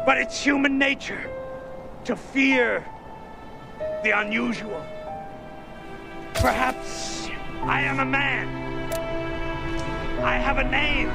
But it's human nature to fear the unusual. Perhaps I am a man. I have a name.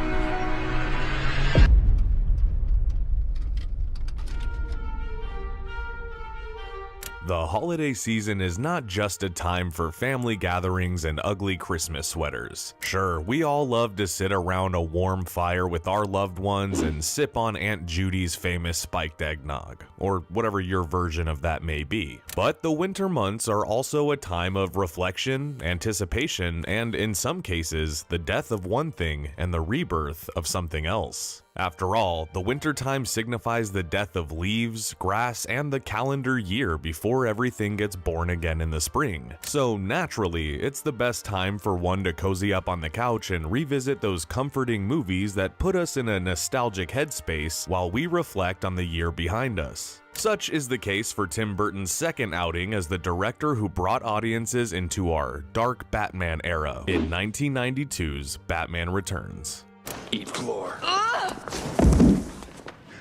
The holiday season is not just a time for family gatherings and ugly Christmas sweaters. Sure, we all love to sit around a warm fire with our loved ones and sip on Aunt Judy's famous spiked eggnog, or whatever your version of that may be. But the winter months are also a time of reflection, anticipation, and in some cases, the death of one thing and the rebirth of something else. After all, the wintertime signifies the death of leaves, grass, and the calendar year before everything gets born again in the spring. So naturally, it's the best time for one to cozy up on the couch and revisit those comforting movies that put us in a nostalgic headspace while we reflect on the year behind us. Such is the case for Tim Burton's second outing as the director who brought audiences into our dark Batman era in 1992's Batman Returns. Eat floor.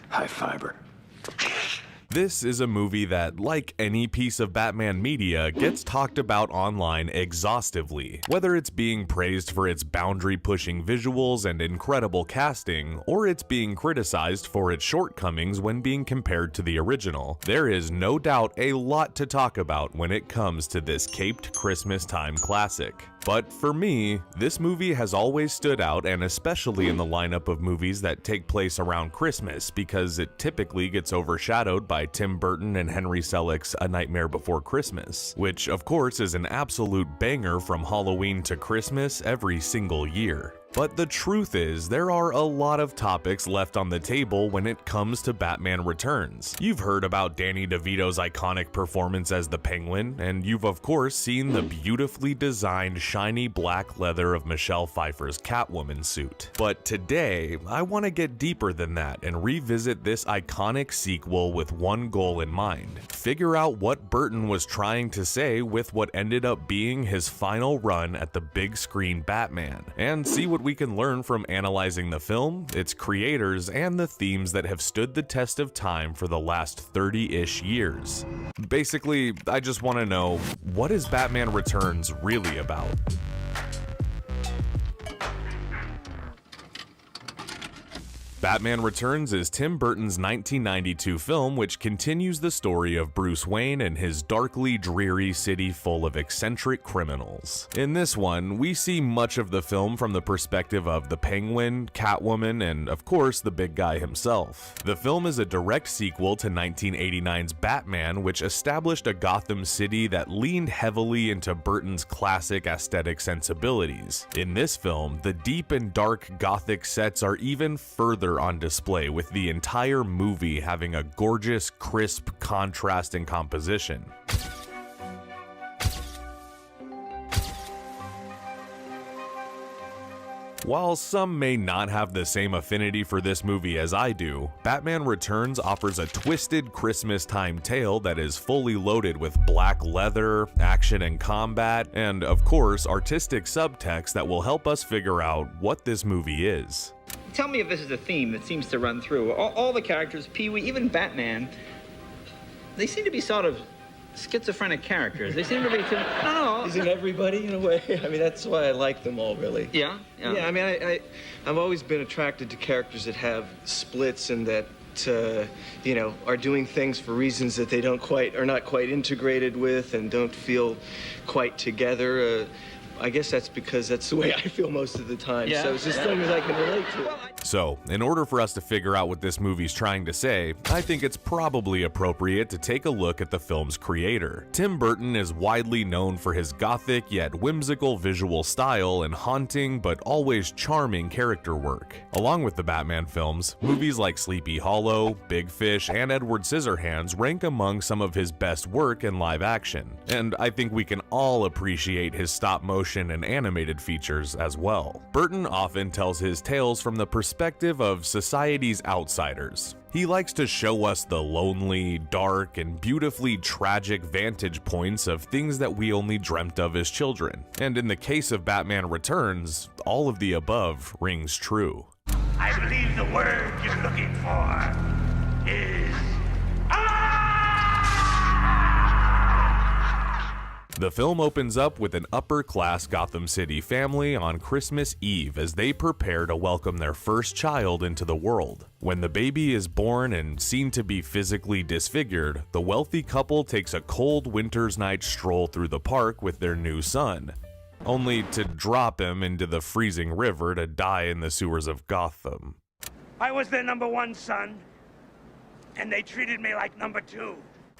High fiber. This is a movie that, like any piece of Batman media, gets talked about online exhaustively. Whether it's being praised for its boundary-pushing visuals and incredible casting, or it's being criticized for its shortcomings when being compared to the original, there is no doubt a lot to talk about when it comes to this caped Christmas time classic. But for me, this movie has always stood out, and especially in the lineup of movies that take place around Christmas, because it typically gets overshadowed by Tim Burton and Henry Selick's A Nightmare Before Christmas, which of course is an absolute banger from Halloween to Christmas every single year. But the truth is, there are a lot of topics left on the table when it comes to Batman Returns. You've heard about Danny DeVito's iconic performance as the Penguin, and you've of course seen the beautifully designed shiny black leather of Michelle Pfeiffer's Catwoman suit. But today, I want to get deeper than that and revisit this iconic sequel with one goal in mind: figure out what Burton was trying to say with what ended up being his final run at the big screen Batman, and see what we can learn from analyzing the film, its creators, and the themes that have stood the test of time for the last 30-ish years. Basically, I just want to know, what is Batman Returns really about? Batman Returns is Tim Burton's 1992 film which continues the story of Bruce Wayne and his darkly dreary city full of eccentric criminals. In this one, we see much of the film from the perspective of the Penguin, Catwoman, and of course the big guy himself. The film is a direct sequel to 1989's Batman, which established a Gotham City that leaned heavily into Burton's classic aesthetic sensibilities. In this film, the deep and dark gothic sets are even further on display, with the entire movie having a gorgeous, crisp, contrasting composition. While some may not have the same affinity for this movie as I do, Batman Returns offers a twisted Christmas-time tale that is fully loaded with black leather, action and combat, and of course artistic subtext that will help us figure out what this movie is. Tell me if this is a theme that seems to run through. All the characters, Pee-wee, even Batman, they seem to be sort of schizophrenic characters. They seem to be... No. Isn't everybody, in a way? I mean, that's why I like them all, really. Yeah? Yeah, I mean, I've always been attracted to characters that have splits and that, you know, are doing things for reasons that they are not quite integrated with and don't feel quite together. I guess that's because that's the way I feel most of the time. Yeah. So it's just things I can relate to. So, in order for us to figure out what this movie's trying to say, I think it's probably appropriate to take a look at the film's creator. Tim Burton is widely known for his gothic yet whimsical visual style and haunting but always charming character work. Along with the Batman films, movies like Sleepy Hollow, Big Fish, and Edward Scissorhands rank among some of his best work in live action, and I think we can all appreciate his stop motion and animated features as well. Burton often tells his tales from the perspective of society's outsiders. He likes to show us the lonely, dark, and beautifully tragic vantage points of things that we only dreamt of as children. And in the case of Batman Returns, all of the above rings true. I believe the word you're looking for is The film opens up with an upper-class Gotham City family on Christmas Eve as they prepare to welcome their first child into the world. When the baby is born and seen to be physically disfigured, the wealthy couple takes a cold winter's night stroll through the park with their new son, only to drop him into the freezing river to die in the sewers of Gotham. I was their #1 son, and they treated me like #2.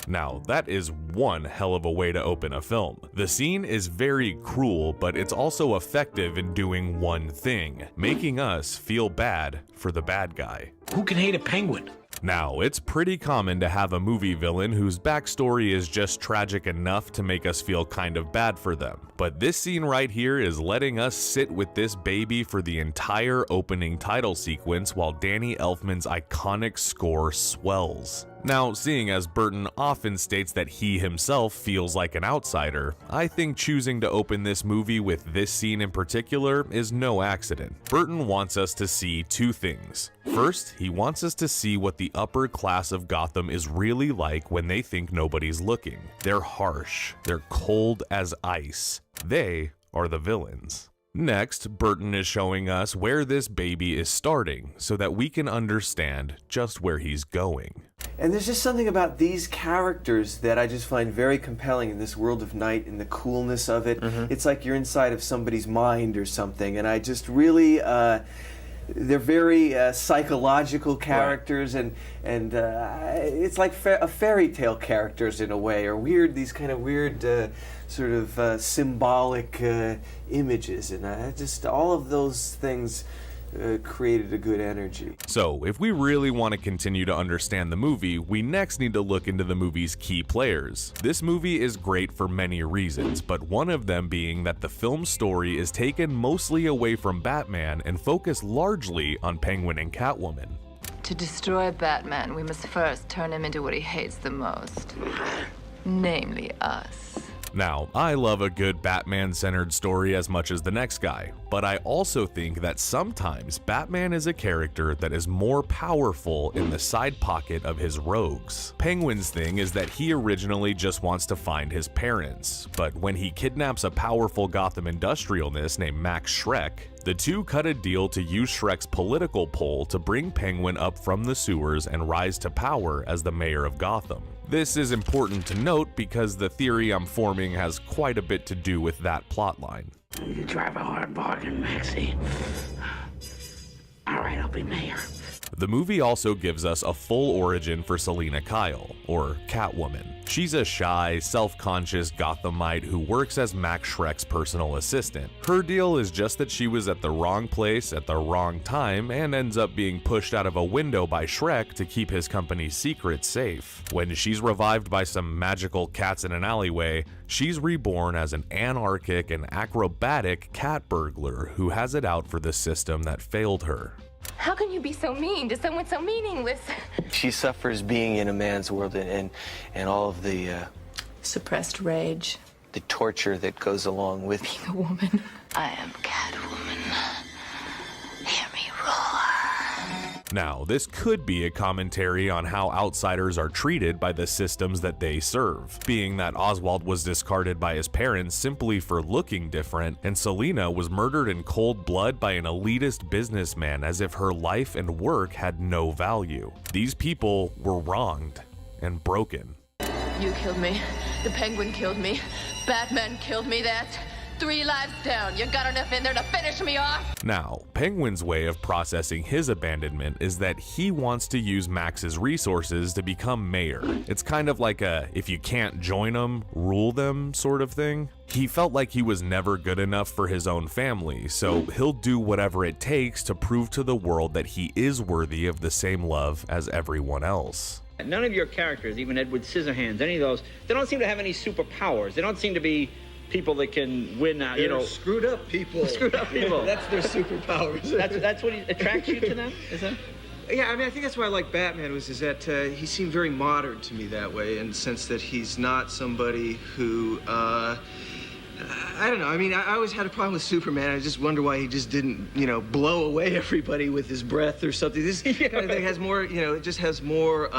Now, that is one hell of a way to open a film. The scene is very cruel, but it's also effective in doing one thing, making us feel bad for the bad guy. Who can hate a penguin? Now, it's pretty common to have a movie villain whose backstory is just tragic enough to make us feel kind of bad for them. But this scene right here is letting us sit with this baby for the entire opening title sequence while Danny Elfman's iconic score swells. Now, seeing as Burton often states that he himself feels like an outsider, I think choosing to open this movie with this scene in particular is no accident. Burton wants us to see two things. First, he wants us to see what the upper class of Gotham is really like when they think nobody's looking. They're harsh, they're cold as ice. They are the villains. Next, Burton is showing us where this baby is starting so that we can understand just where he's going. And there's just something about these characters that I just find very compelling in this world of night and the coolness of it. It's like you're inside of somebody's mind or something, and I just really, they're very psychological characters, and it's like fairy tale characters in a way, or these kind of weird sort of symbolic images, and just all of those things created a good energy. So, if we really want to continue to understand the movie, we next need to look into the movie's key players. This movie is great for many reasons, but one of them being that the film's story is taken mostly away from Batman and focused largely on Penguin and Catwoman. To destroy Batman, we must first turn him into what he hates the most, namely us. Now, I love a good Batman-centered story as much as the next guy, but I also think that sometimes Batman is a character that is more powerful in the side pocket of his rogues. Penguin's thing is that he originally just wants to find his parents, but when he kidnaps a powerful Gotham industrialist named Max Schreck, the two cut a deal to use Schreck's political pull to bring Penguin up from the sewers and rise to power as the mayor of Gotham. This is important to note because the theory I'm forming has quite a bit to do with that plotline. You drive a hard bargain, Maxie. All right, I'll be mayor. The movie also gives us a full origin for Selina Kyle, or Catwoman. She's a shy, self-conscious Gothamite who works as Max Schreck's personal assistant. Her deal is just that she was at the wrong place at the wrong time and ends up being pushed out of a window by Schreck to keep his company's secrets safe. When she's revived by some magical cats in an alleyway, she's reborn as an anarchic and acrobatic cat burglar who has it out for the system that failed her. How can you be so mean to someone so meaningless? She suffers being in a man's world and all of the Suppressed rage. the torture that goes along with Being a woman. I am Catwoman. Hear me roar. Now, this could be a commentary on how outsiders are treated by the systems that they serve, being that Oswald was discarded by his parents simply for looking different, and Selina was murdered in cold blood by an elitist businessman as if her life and work had no value. These people were wronged and broken. You killed me. The Penguin killed me. Batman killed me. That's 3 lives down. You got enough in there to finish me off? Now, Penguin's way of processing his abandonment is that he wants to use Max's resources to become mayor. It's kind of like a if you can't join them, rule them sort of thing. He felt like he was never good enough for his own family, so he'll do whatever it takes to prove to the world that he is worthy of the same love as everyone else. None of your characters, even Edward Scissorhands, any of those, they don't seem to have any superpowers. They don't seem to be people that can win, screwed up people. Screwed up people. That's their superpowers. That's what attracts you to them, is that? Yeah, I mean, I think that's why I like Batman is that he seemed very modern to me that way, in the sense that he's not somebody who I don't know. I mean, I always had a problem with Superman. I just wonder why he just didn't, you know, blow away everybody with his breath or something. This kind of thing has more, you know, it just has more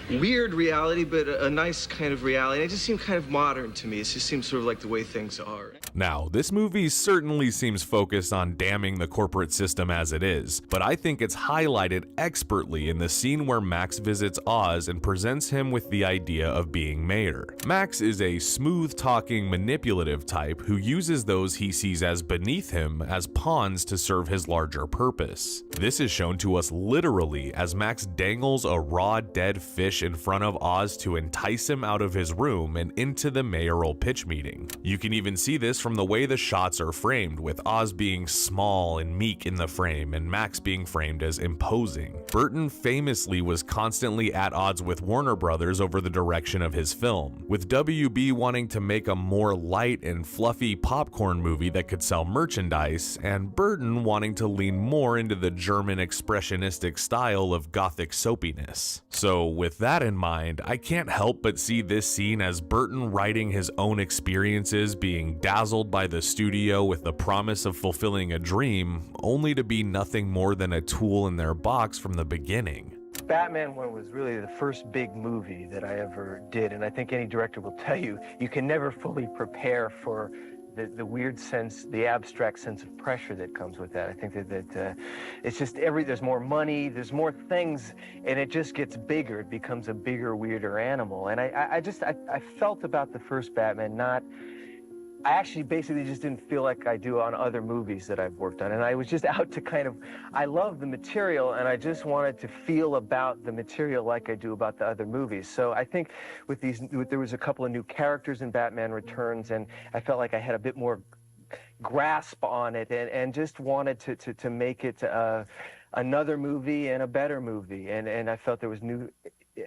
weird reality, but a nice kind of reality. It just seemed kind of modern to me. It just seems sort of like the way things are. Now, this movie certainly seems focused on damning the corporate system as it is, but I think it's highlighted expertly in the scene where Max visits Oz and presents him with the idea of being mayor. Max is a smooth-talking, manipulative type who uses those he sees as beneath him as pawns to serve his larger purpose. This is shown to us literally as Max dangles a raw, dead fish in front of Oz to entice him out of his room and into the mayoral pitch meeting. You can even see this from the way the shots are framed, with Oz being small and meek in the frame and Max being framed as imposing. Burton famously was constantly at odds with Warner Brothers over the direction of his film, with WB wanting to make a more light and fluffy popcorn movie that could sell merchandise, and Burton wanting to lean more into the German expressionistic style of gothic soapiness. So with that in mind, I can't help but see this scene as Burton writing his own experiences, being dazzled by the studio with the promise of fulfilling a dream, only to be nothing more than a tool in their box from the beginning. Batman 1 was really the first big movie that I ever did, and I think any director will tell you, you can never fully prepare for the weird sense, the abstract sense of pressure that comes with that. I think that it's just there's more money, there's more things, and it just gets bigger. It becomes a bigger, weirder animal. And I felt about the first Batman I actually basically just didn't feel like I do on other movies that I've worked on. And I was just out to I love the material, and I just wanted to feel about the material like I do about the other movies. So I think there was a couple of new characters in Batman Returns, and I felt like I had a bit more grasp on it, and just wanted to make it another movie and a better movie. And I felt there was new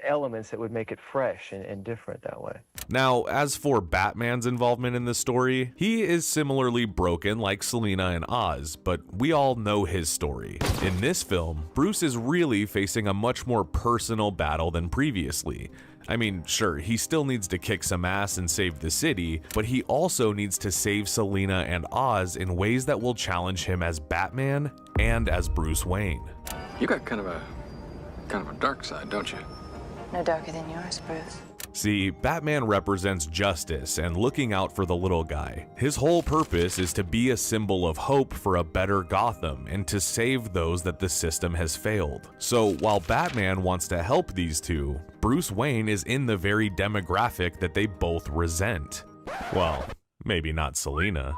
elements that would make it fresh and different that way. Now, as for Batman's involvement in the story, he is similarly broken like Selina and Oz, but we all know his story. In this film, Bruce is really facing a much more personal battle than previously. I mean, sure, he still needs to kick some ass and save the city, but he also needs to save Selina and Oz in ways that will challenge him as Batman and as Bruce Wayne. You got kind of a dark side, don't you? No darker than yours, Bruce. See, Batman represents justice and looking out for the little guy. His whole purpose is to be a symbol of hope for a better Gotham and to save those that the system has failed. So while Batman wants to help these two, Bruce Wayne is in the very demographic that they both resent. Well, maybe not Selina.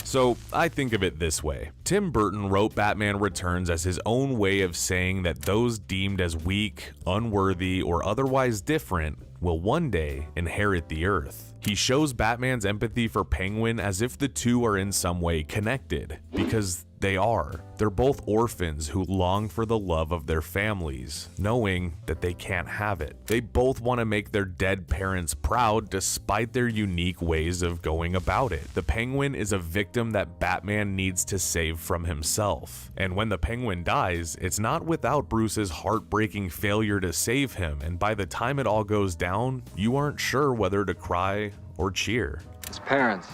So I think of it this way. Tim Burton wrote Batman Returns as his own way of saying that those deemed as weak, unworthy, or otherwise different will one day inherit the Earth. He shows Batman's empathy for Penguin as if the two are in some way connected, because they are. They're both orphans who long for the love of their families, knowing that they can't have it. They both want to make their dead parents proud despite their unique ways of going about it. The Penguin is a victim that Batman needs to save from himself. And when the Penguin dies, it's not without Bruce's heartbreaking failure to save him, and by the time it all goes down, you aren't sure whether to cry or cheer. His parents.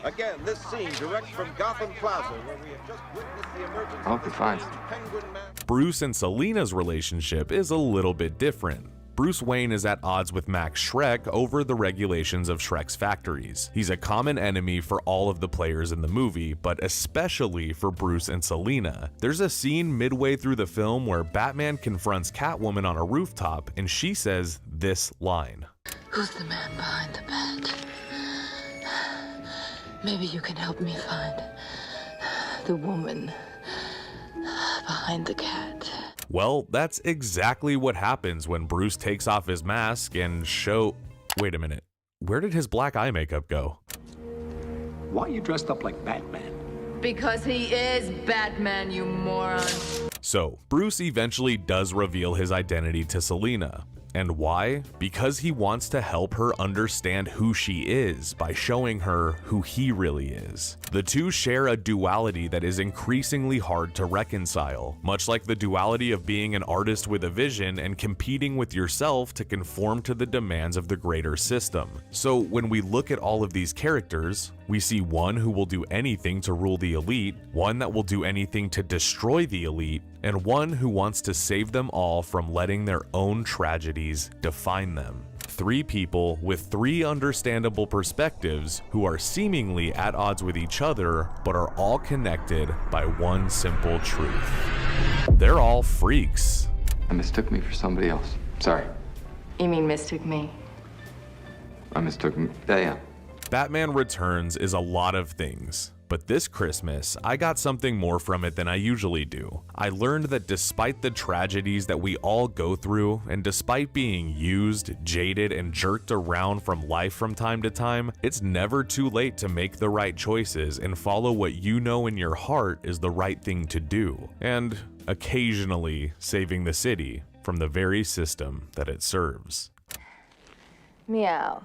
Again, this scene direct from Gotham Plaza, where we have just witnessed the emergence I hope he finds him. Bruce and Selina's relationship is a little bit different. Bruce Wayne is at odds with Max Schreck over the regulations of Schreck's factories. He's a common enemy for all of the players in the movie, but especially for Bruce and Selina. There's a scene midway through the film where Batman confronts Catwoman on a rooftop, and she says this line. Who's the man behind the bat? Maybe you can help me find the woman behind the cat. Well, that's exactly what happens when Bruce takes off his mask and Wait a minute. Where did his black eye makeup go? Why are you dressed up like Batman? Because he is Batman, you moron. So, Bruce eventually does reveal his identity to Selina. And why? Because he wants to help her understand who she is by showing her who he really is. The two share a duality that is increasingly hard to reconcile, much like the duality of being an artist with a vision and competing with yourself to conform to the demands of the greater system. So when we look at all of these characters, we see one who will do anything to rule the elite, one that will do anything to destroy the elite, and one who wants to save them all from letting their own tragedies define them. Three people with three understandable perspectives who are seemingly at odds with each other, but are all connected by one simple truth. They're all freaks. I mistook me for somebody else. Sorry. You mean mistook me? I mistook me. Yeah. Batman Returns is a lot of things, but this Christmas, I got something more from it than I usually do. I learned that despite the tragedies that we all go through, and despite being used, jaded, and jerked around from life from time to time, it's never too late to make the right choices and follow what you know in your heart is the right thing to do, and occasionally saving the city from the very system that it serves. Meow.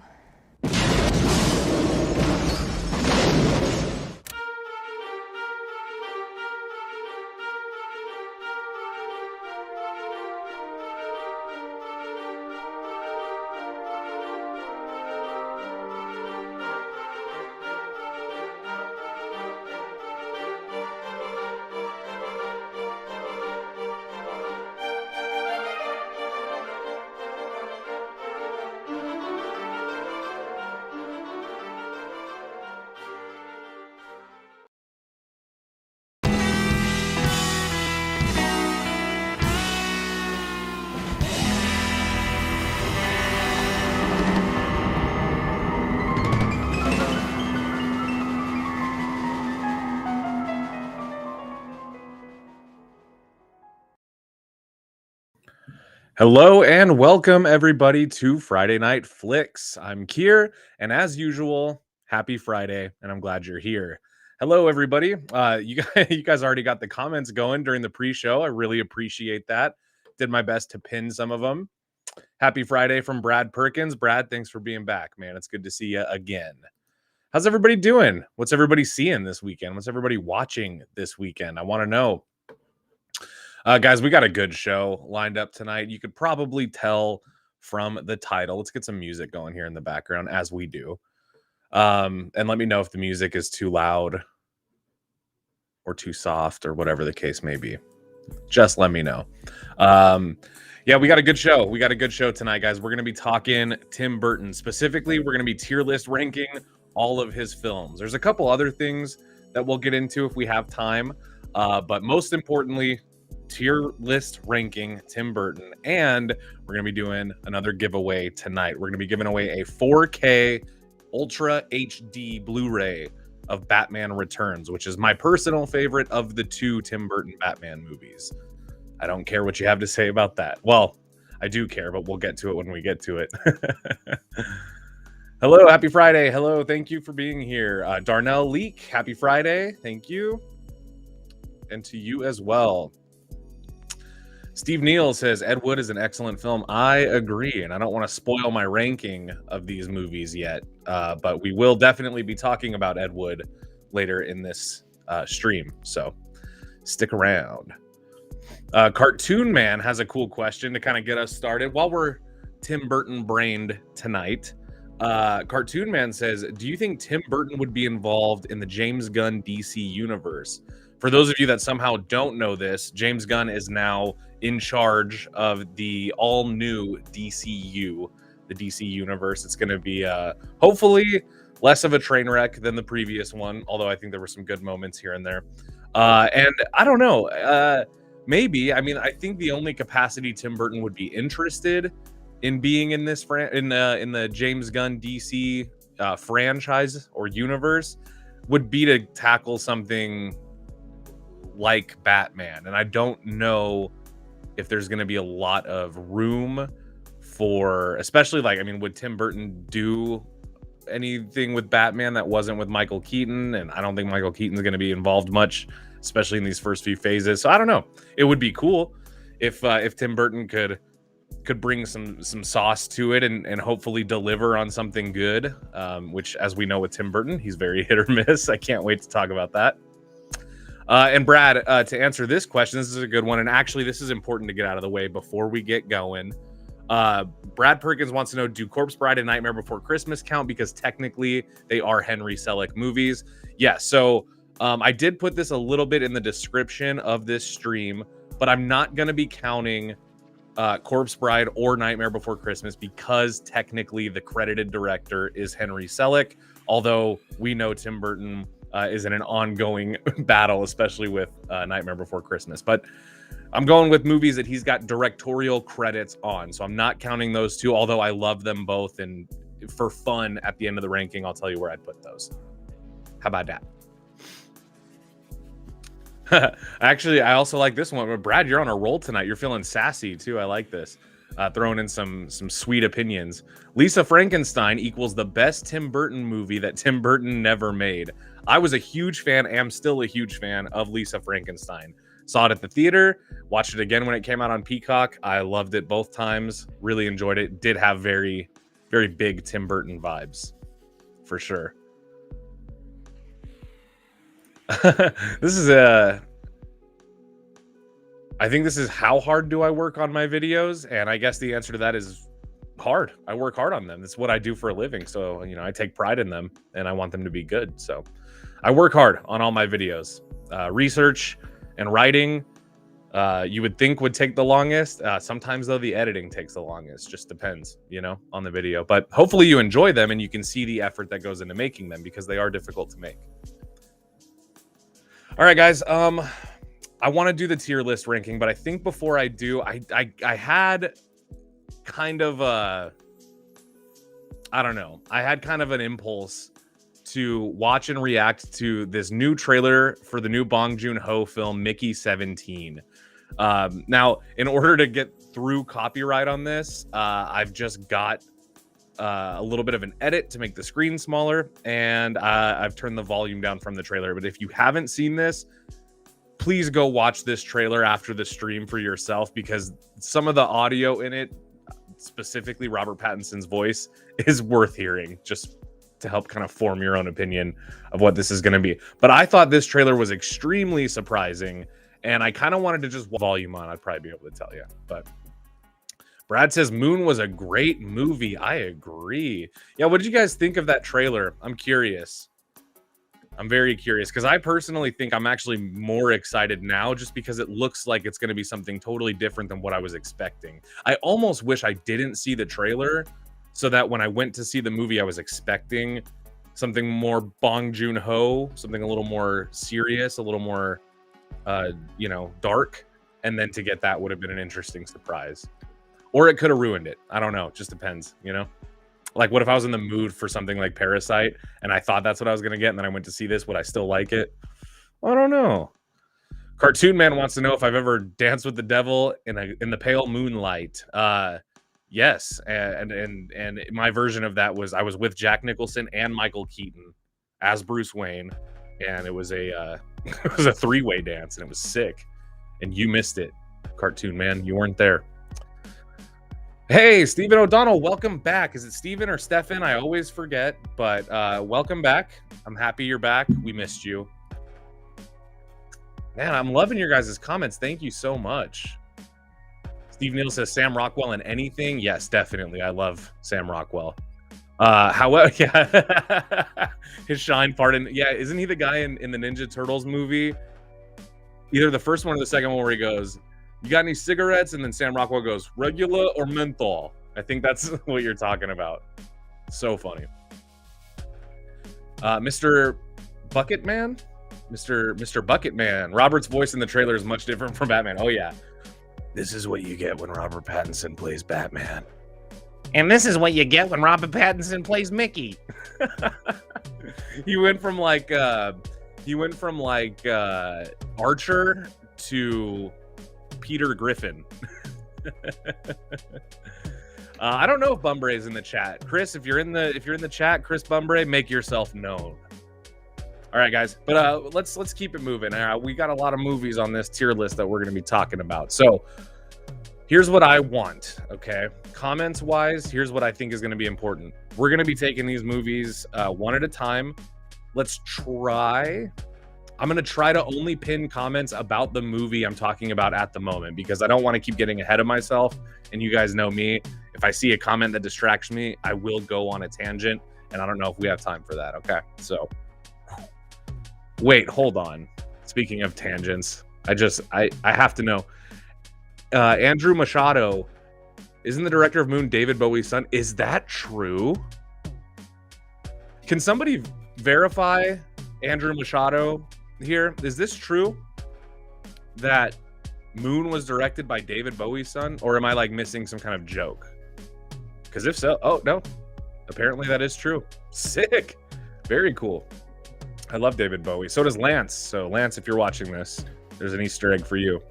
Hello and welcome everybody to Friday Night Flicks. I'm Kier, and as usual, happy Friday, and I'm glad you're here. Hello everybody. You guys already got the comments going during the pre-show. I really appreciate that. Did my best to pin some of them. Happy Friday from Brad Perkins. Brad, thanks for being back, man. It's good to see you again. How's everybody doing? What's everybody seeing this weekend? What's everybody watching this weekend? I want to know. Guys, we got a good show lined up tonight. You could probably tell from the title. Let's get some music going here in the background, as we do. And let me know if the music is too loud or too soft or whatever the case may be. Just let me know. Yeah, we got a good show. We got a good show tonight, guys. We're going to be talking Tim Burton. Specifically, we're going to be tier list ranking all of his films. There's a couple other things that we'll get into if we have time. But most importantly, tier list ranking Tim Burton, and we're going to be doing another giveaway tonight. We're going to be giving away a 4K Ultra HD Blu-ray of Batman Returns, which is my personal favorite of the two Tim Burton Batman movies. I don't care what you have to say about that. Well, I do care, but we'll get to it when we get to it. Hello, happy Friday. Hello, thank you for being here. Darnell Leak, happy Friday. Thank you. And to you as well. Steve Neal says, Ed Wood is an excellent film. I agree, and I don't want to spoil my ranking of these movies yet, but we will definitely be talking about Ed Wood later in this stream, so stick around. Cartoon Man has a cool question to kind of get us started while we're Tim Burton brained tonight. Cartoon Man says, do you think Tim Burton would be involved in the James Gunn DC universe? For those of you that somehow don't know this, James Gunn is now in charge of the all-new DCU, the DC universe. It's going to be hopefully less of a train wreck than the previous one, although I think there were some good moments here and there. And I don't know, maybe. I mean, I think the only capacity Tim Burton would be interested in being in this in the James Gunn DC franchise or universe would be to tackle something like Batman, and I don't know if there's going to be a lot of room for, especially like, I mean, would Tim Burton do anything with Batman that wasn't with Michael Keaton? And I don't think Michael Keaton's going to be involved much, especially in these first few phases. So I don't know. It would be cool if Tim Burton could could bring some sauce to it and hopefully deliver on something good, which, as we know with Tim Burton, he's very hit or miss. I can't wait to talk about that. And Brad, to answer this question, this is a good one, and actually this is important to get out of the way before we get going. Brad Perkins wants to know, do Corpse Bride and Nightmare Before Christmas count, because technically they are Henry Selick movies? Yeah, so I did put this a little bit in the description of this stream, but I'm not going to be counting Corpse Bride or Nightmare Before Christmas because technically the credited director is Henry Selick, although we know Tim Burton is in an ongoing battle, especially with Nightmare Before Christmas. But I'm going with movies that he's got directorial credits on, so I'm not counting those two, although I love them both, and for fun at the end of the ranking, I'll tell you where I'd put those. How about that? Actually, I also like this one. Brad, you're on a roll tonight. You're feeling sassy too. I like this. Throwing in some sweet opinions. Lisa Frankenstein equals the best Tim Burton movie that Tim Burton never made. I was a huge fan, am still a huge fan of Lisa Frankenstein. Saw it at the theater, watched it again when it came out on Peacock. I loved it both times. Really enjoyed it. Did have very, very big Tim Burton vibes, for sure. This is I think this is how hard do I work on my videos, and I guess the answer to that is hard. I work hard on them. That's what I do for a living, so I take pride in them, and I want them to be good. So I work hard on all my videos. Research and writing, you would think would take the longest. Sometimes though, the editing takes the longest. Just depends, on the video. But hopefully you enjoy them and you can see the effort that goes into making them, because they are difficult to make. All right, guys. I want to do the tier list ranking, but I think before I do, I had kind of I had kind of an impulse to watch and react to this new trailer for the new Bong Joon-ho film, Mickey 17. Now, in order to get through copyright on this, I've just got a little bit of an edit to make the screen smaller, and I've turned the volume down from the trailer. But if you haven't seen this, please go watch this trailer after the stream for yourself, because some of the audio in it, specifically Robert Pattinson's voice, is worth hearing, just to help kind of form your own opinion of what this is going to be. But I thought this trailer was extremely surprising, and I kind of wanted to just volume on. I'd probably be able to tell you. But Brad says Moon was a great movie. I agree. Yeah, what did you guys think of that trailer? I'm curious. I'm very curious, because I personally think I'm actually more excited now, just because it looks like it's going to be something totally different than what I was expecting. I almost wish I didn't see the trailer, so that when I went to see the movie, I was expecting something more Bong Joon-ho, something a little more serious, a little more, dark. And then to get that would have been an interesting surprise. Or it could have ruined it. I don't know. It just depends, Like, what if I was in the mood for something like Parasite, and I thought that's what I was going to get, and then I went to see this? Would I still like it? I don't know. Cartoon Man wants to know if I've ever danced with the devil in the pale moonlight. Yes, and my version of that was I was with Jack Nicholson and Michael Keaton as Bruce Wayne, and it was a it was a three-way dance, and it was sick. And you missed it, Cartoon Man. You weren't there. Hey, Stephen O'Donnell, welcome back. Is it Stephen or Stefan? I always forget, but welcome back. I'm happy you're back. We missed you. Man, I'm loving your guys' comments. Thank you so much. Steve Neal says Sam Rockwell in anything. Yes, definitely. I love Sam Rockwell. However, yeah, his shine part in, isn't he the guy in the Ninja Turtles movie? Either the first one or the second one, where he goes, "You got any cigarettes?" And then Sam Rockwell goes, "Regular or menthol?" I think that's what you're talking about. So funny. Mr. Bucket Man? Mr. Bucket Man. Robert's voice in the trailer is much different from Batman. Oh, yeah. This is what you get when Robert Pattinson plays Batman. And this is what you get when Robert Pattinson plays Mickey. He went from Archer to Peter Griffin. I don't know if Bumbray's in the chat. Chris, if you're in the chat, Chris Bumbray, make yourself known. All right, guys, but let's keep it moving. We got a lot of movies on this tier list that we're going to be talking about. So Here's what I want, okay? Comments wise, here's what I think is going to be important. We're going to be taking these movies one at a time. Let's try. I'm going to try to only pin comments about the movie I'm talking about at the moment, because I don't want to keep getting ahead of myself. And you guys know me. If I see a comment that distracts me, I will go on a tangent. And I don't know if we have time for that, okay? So, wait, hold on. Speaking of tangents, I have to know. Andrew Machado isn't the director of Moon David Bowie's son. Is that true? Can somebody verify Andrew Machado here? Is this true that Moon was directed by David Bowie's son? Or am I like missing some kind of joke? Because if so, oh no, apparently that is true. Sick. Very cool. I love David Bowie. So does Lance. So Lance, if you're watching this, there's an Easter egg for you.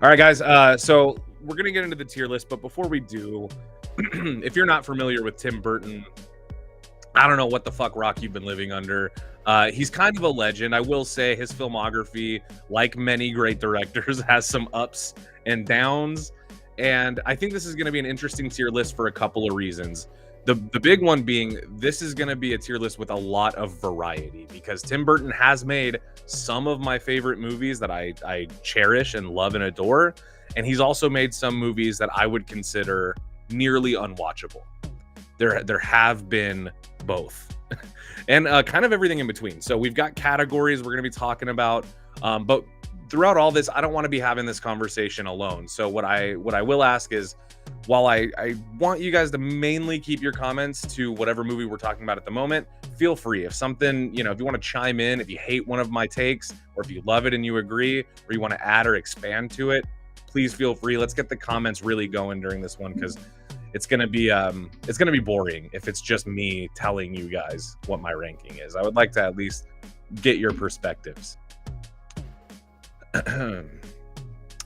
All right, guys. So we're going to get into the tier list. But before we do, if you're not familiar with Tim Burton, I don't know what the fuck rock you've been living under. He's kind of a legend. I will say his filmography, like many great directors, has some ups and downs. And I think this is going to be an interesting tier list for a couple of reasons. The big one being, this is going to be a tier list with a lot of variety, because Tim Burton has made some of my favorite movies that I cherish and love and adore. And he's also made some movies that I would consider nearly unwatchable. There have been both. And kind of everything in between. So we've got categories we're going to be talking about. But throughout all this, I don't want to be having this conversation alone. So what I will ask is, while I want you guys to mainly keep your comments to whatever movie we're talking about at the moment, feel free. If something, if you want to chime in, if you hate one of my takes, or if you love it and you agree, or you want to add or expand to it, please feel free. Let's get the comments really going during this one, because it's gonna be boring if it's just me telling you guys what my ranking is. I would like to at least get your perspectives.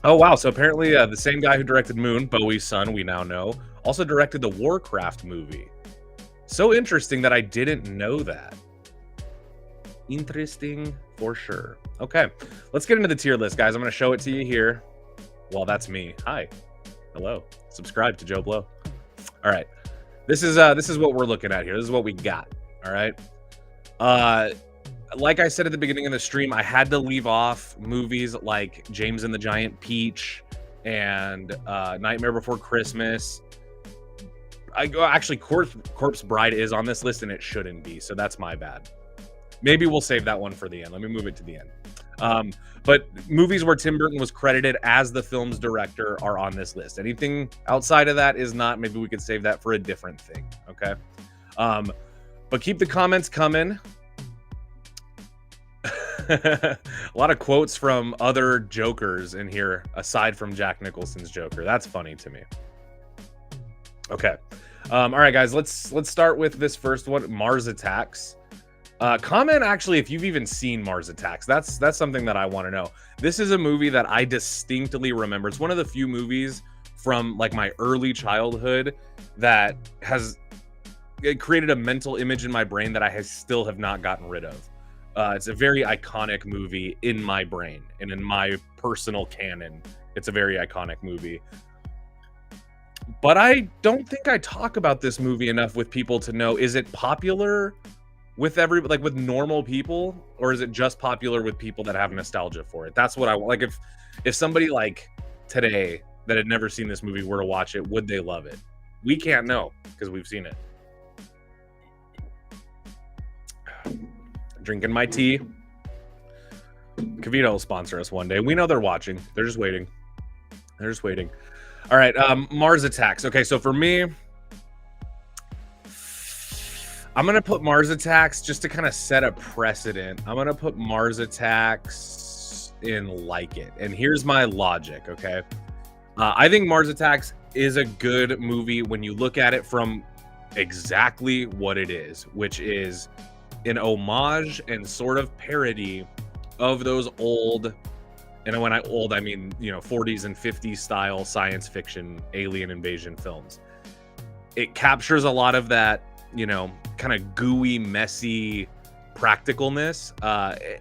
Oh wow, so apparently the same guy who directed Moon, Bowie's son, we now know, also directed the Warcraft movie. So interesting that I didn't know that. Interesting for sure. Okay, let's get into the tier list, guys. I'm going to show it to you here. Well, that's me. Hi. Hello. Subscribe to Joe Blow. All right. This is what we're looking at here. This is what we got. All right. Like I said at the beginning of the stream, I had to leave off movies like James and the Giant Peach and Nightmare Before Christmas. Actually, Corpse Bride is on this list, and it shouldn't be, so that's my bad. Maybe we'll save that one for the end. Let me move it to the end. But movies where Tim Burton was credited as the film's director are on this list. Anything outside of that is not. Maybe we could save that for a different thing, okay? But keep the comments coming. A lot of quotes from other Jokers in here, aside from Jack Nicholson's Joker. That's funny to me. Okay. All right, guys, let's start with this first one, Mars Attacks. Comment actually if you've even seen Mars Attacks. That's something that I want to know. This is a movie that I distinctly remember. It's one of the few movies from like my early childhood that it created a mental image in my brain that I still have not gotten rid of. It's a very iconic movie in my brain and in my personal canon. It's a very iconic movie. But I don't think I talk about this movie enough with people to know, is it popular with with normal people, or is it just popular with people that have nostalgia for it? That's what I want. Like if somebody like today that had never seen this movie were to watch it, would they love it? We can't know because we've seen it. Drinking my tea. Cavito will sponsor us one day. We know they're watching. They're just waiting. All right, Mars Attacks. Okay, so for me, I'm going to put Mars Attacks just to kind of set a precedent. I'm going to put Mars Attacks in like it. And here's my logic, okay? I think Mars Attacks is a good movie when you look at it from exactly what it is, which is an homage and sort of parody of those old, and when I mean, 40s and 50s style science fiction alien invasion films. It captures a lot of that, kind of gooey, messy practicalness.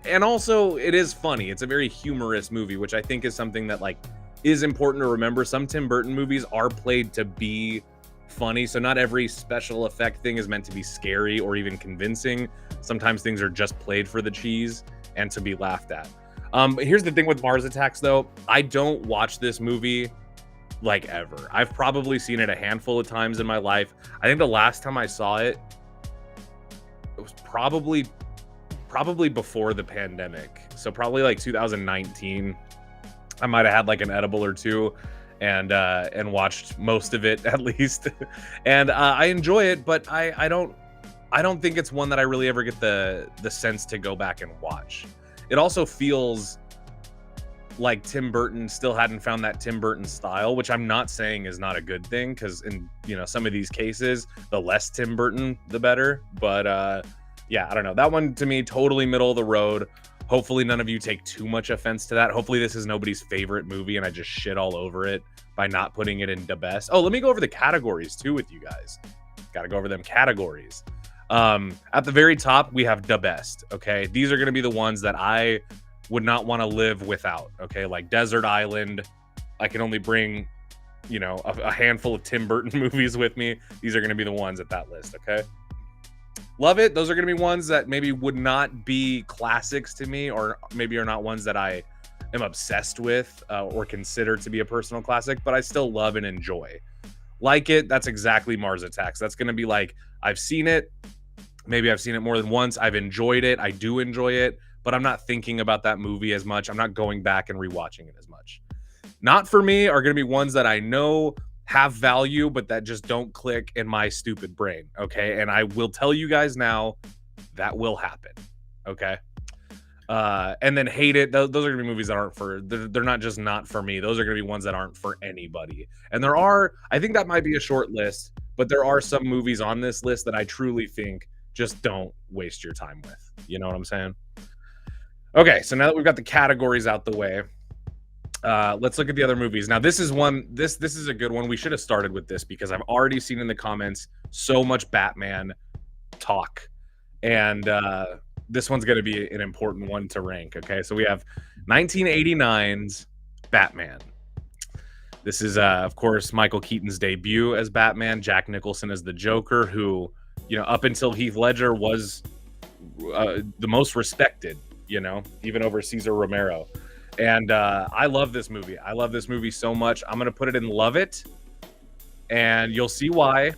And also it is funny. It's a very humorous movie, which I think is something that like is important to remember. Some Tim Burton movies are played to be funny, so not every special effect thing is meant to be scary or even convincing. Sometimes things are just played for the cheese and to be laughed at. Here's the thing with Mars Attacks, though. I don't watch this movie like ever. I've probably seen it a handful of times in my life. I think the last time I saw it, it was probably before the pandemic. So probably like 2019. I might have had like an edible or two and watched most of it at least. And I enjoy it, but I don't think it's one that I really ever get the sense to go back and watch. It also feels like Tim Burton still hadn't found that Tim Burton style, which I'm not saying is not a good thing, because in some of these cases, the less Tim Burton, the better. But yeah, I don't know. That one to me, totally middle of the road. Hopefully none of you take too much offense to that. Hopefully this is nobody's favorite movie and I just shit all over it by not putting it in the best. Oh, let me go over the categories too with you guys. Got to go over them categories. At the very top, we have the best. Okay, these are going to be the ones that I would not want to live without. Okay, like Desert Island. I can only bring, a handful of Tim Burton movies with me. These are going to be the ones at that list. Okay. Love It. Those are going to be ones that maybe would not be classics to me, or maybe are not ones that I am obsessed with or consider to be a personal classic, but I still love and enjoy. Like It, that's exactly Mars Attacks. That's going to be like, I've seen it. Maybe I've seen it more than once. I've enjoyed it. I do enjoy it, but I'm not thinking about that movie as much. I'm not going back and rewatching it as much. Not for me are going to be ones that I know have value, but that just don't click in my stupid brain. Okay. And I will tell you guys now that will happen. Okay. And then Hate It. Those are gonna be movies that aren't they're not just not for me. Those are gonna be ones that aren't for anybody. And I think that might be a short list, but there are some movies on this list that I truly think just don't waste your time with. You know what I'm saying? Okay. So now that we've got the categories out the way, let's look at the other movies. Now, this is a good one. We should have started with this because I've already seen in the comments so much Batman talk, and this one's going to be an important one to rank. Okay, so we have 1989's Batman. This is, of course, Michael Keaton's debut as Batman. Jack Nicholson as the Joker, who, up until Heath Ledger was the most respected, even over Cesar Romero. And I love this movie. I love this movie so much. I'm going to put it in Love It. And you'll see why.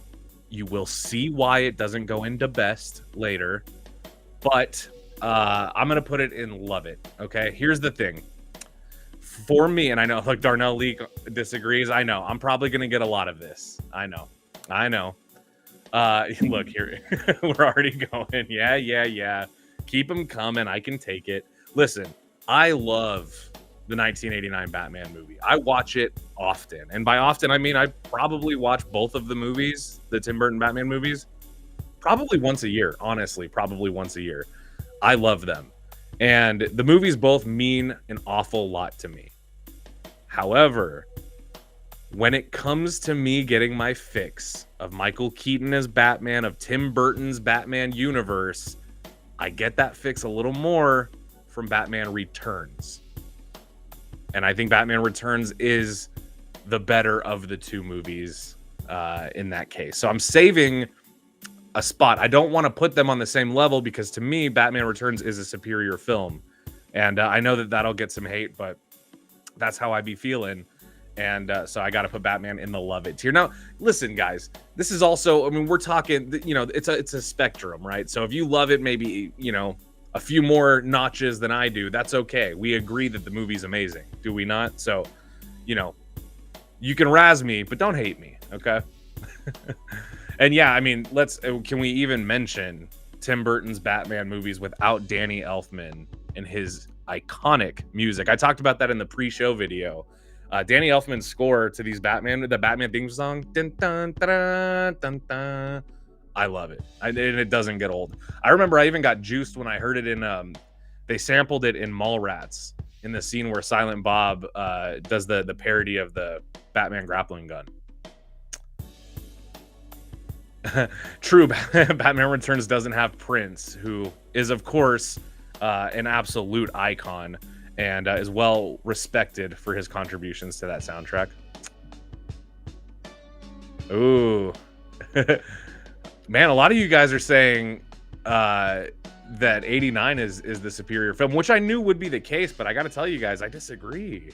You will see why it doesn't go into best later. But I'm going to put it in Love It. Okay? Here's the thing. For me, and I know, like, Darnell Lee disagrees. I know. I'm probably going to get a lot of this. I know. Look, here. We're already going. Yeah. Keep them coming. I can take it. Listen, I love the 1989 Batman movie. I watch it often. And by often, I mean I probably watch both of the movies, the Tim Burton Batman movies, probably once a year. Honestly, probably once a year. I love them. And the movies both mean an awful lot to me. However, when it comes to me getting my fix of Michael Keaton as Batman, of Tim Burton's Batman universe, I get that fix a little more from Batman Returns. And I think Batman Returns is the better of the two movies in that case. So I'm saving a spot. I don't want to put them on the same level because to me, Batman Returns is a superior film. And I know that that'll get some hate, but that's how I be feeling. And so I got to put Batman in the Love It tier. Now, listen, guys, this is also, I mean, we're talking, it's a spectrum, right? So if you love it, maybe, a few more notches than I do, that's okay. We agree that the movie's amazing, do we not? So, you can razz me, but don't hate me, okay? And yeah, I mean, can we even mention Tim Burton's Batman movies without Danny Elfman and his iconic music? I talked about that in the pre-show video. Danny Elfman's score to the Batman theme song, dun, dun, dun, dun, dun. I love it. And it doesn't get old. I remember I even got juiced when I heard it in, they sampled it in Mallrats in the scene where Silent Bob does the parody of the Batman grappling gun. True, Batman Returns doesn't have Prince, who is, of course, an absolute icon. and is well respected for his contributions to that soundtrack. Ooh. Man, a lot of you guys are saying that 89 is the superior film, which I knew would be the case, but I got to tell you guys, I disagree.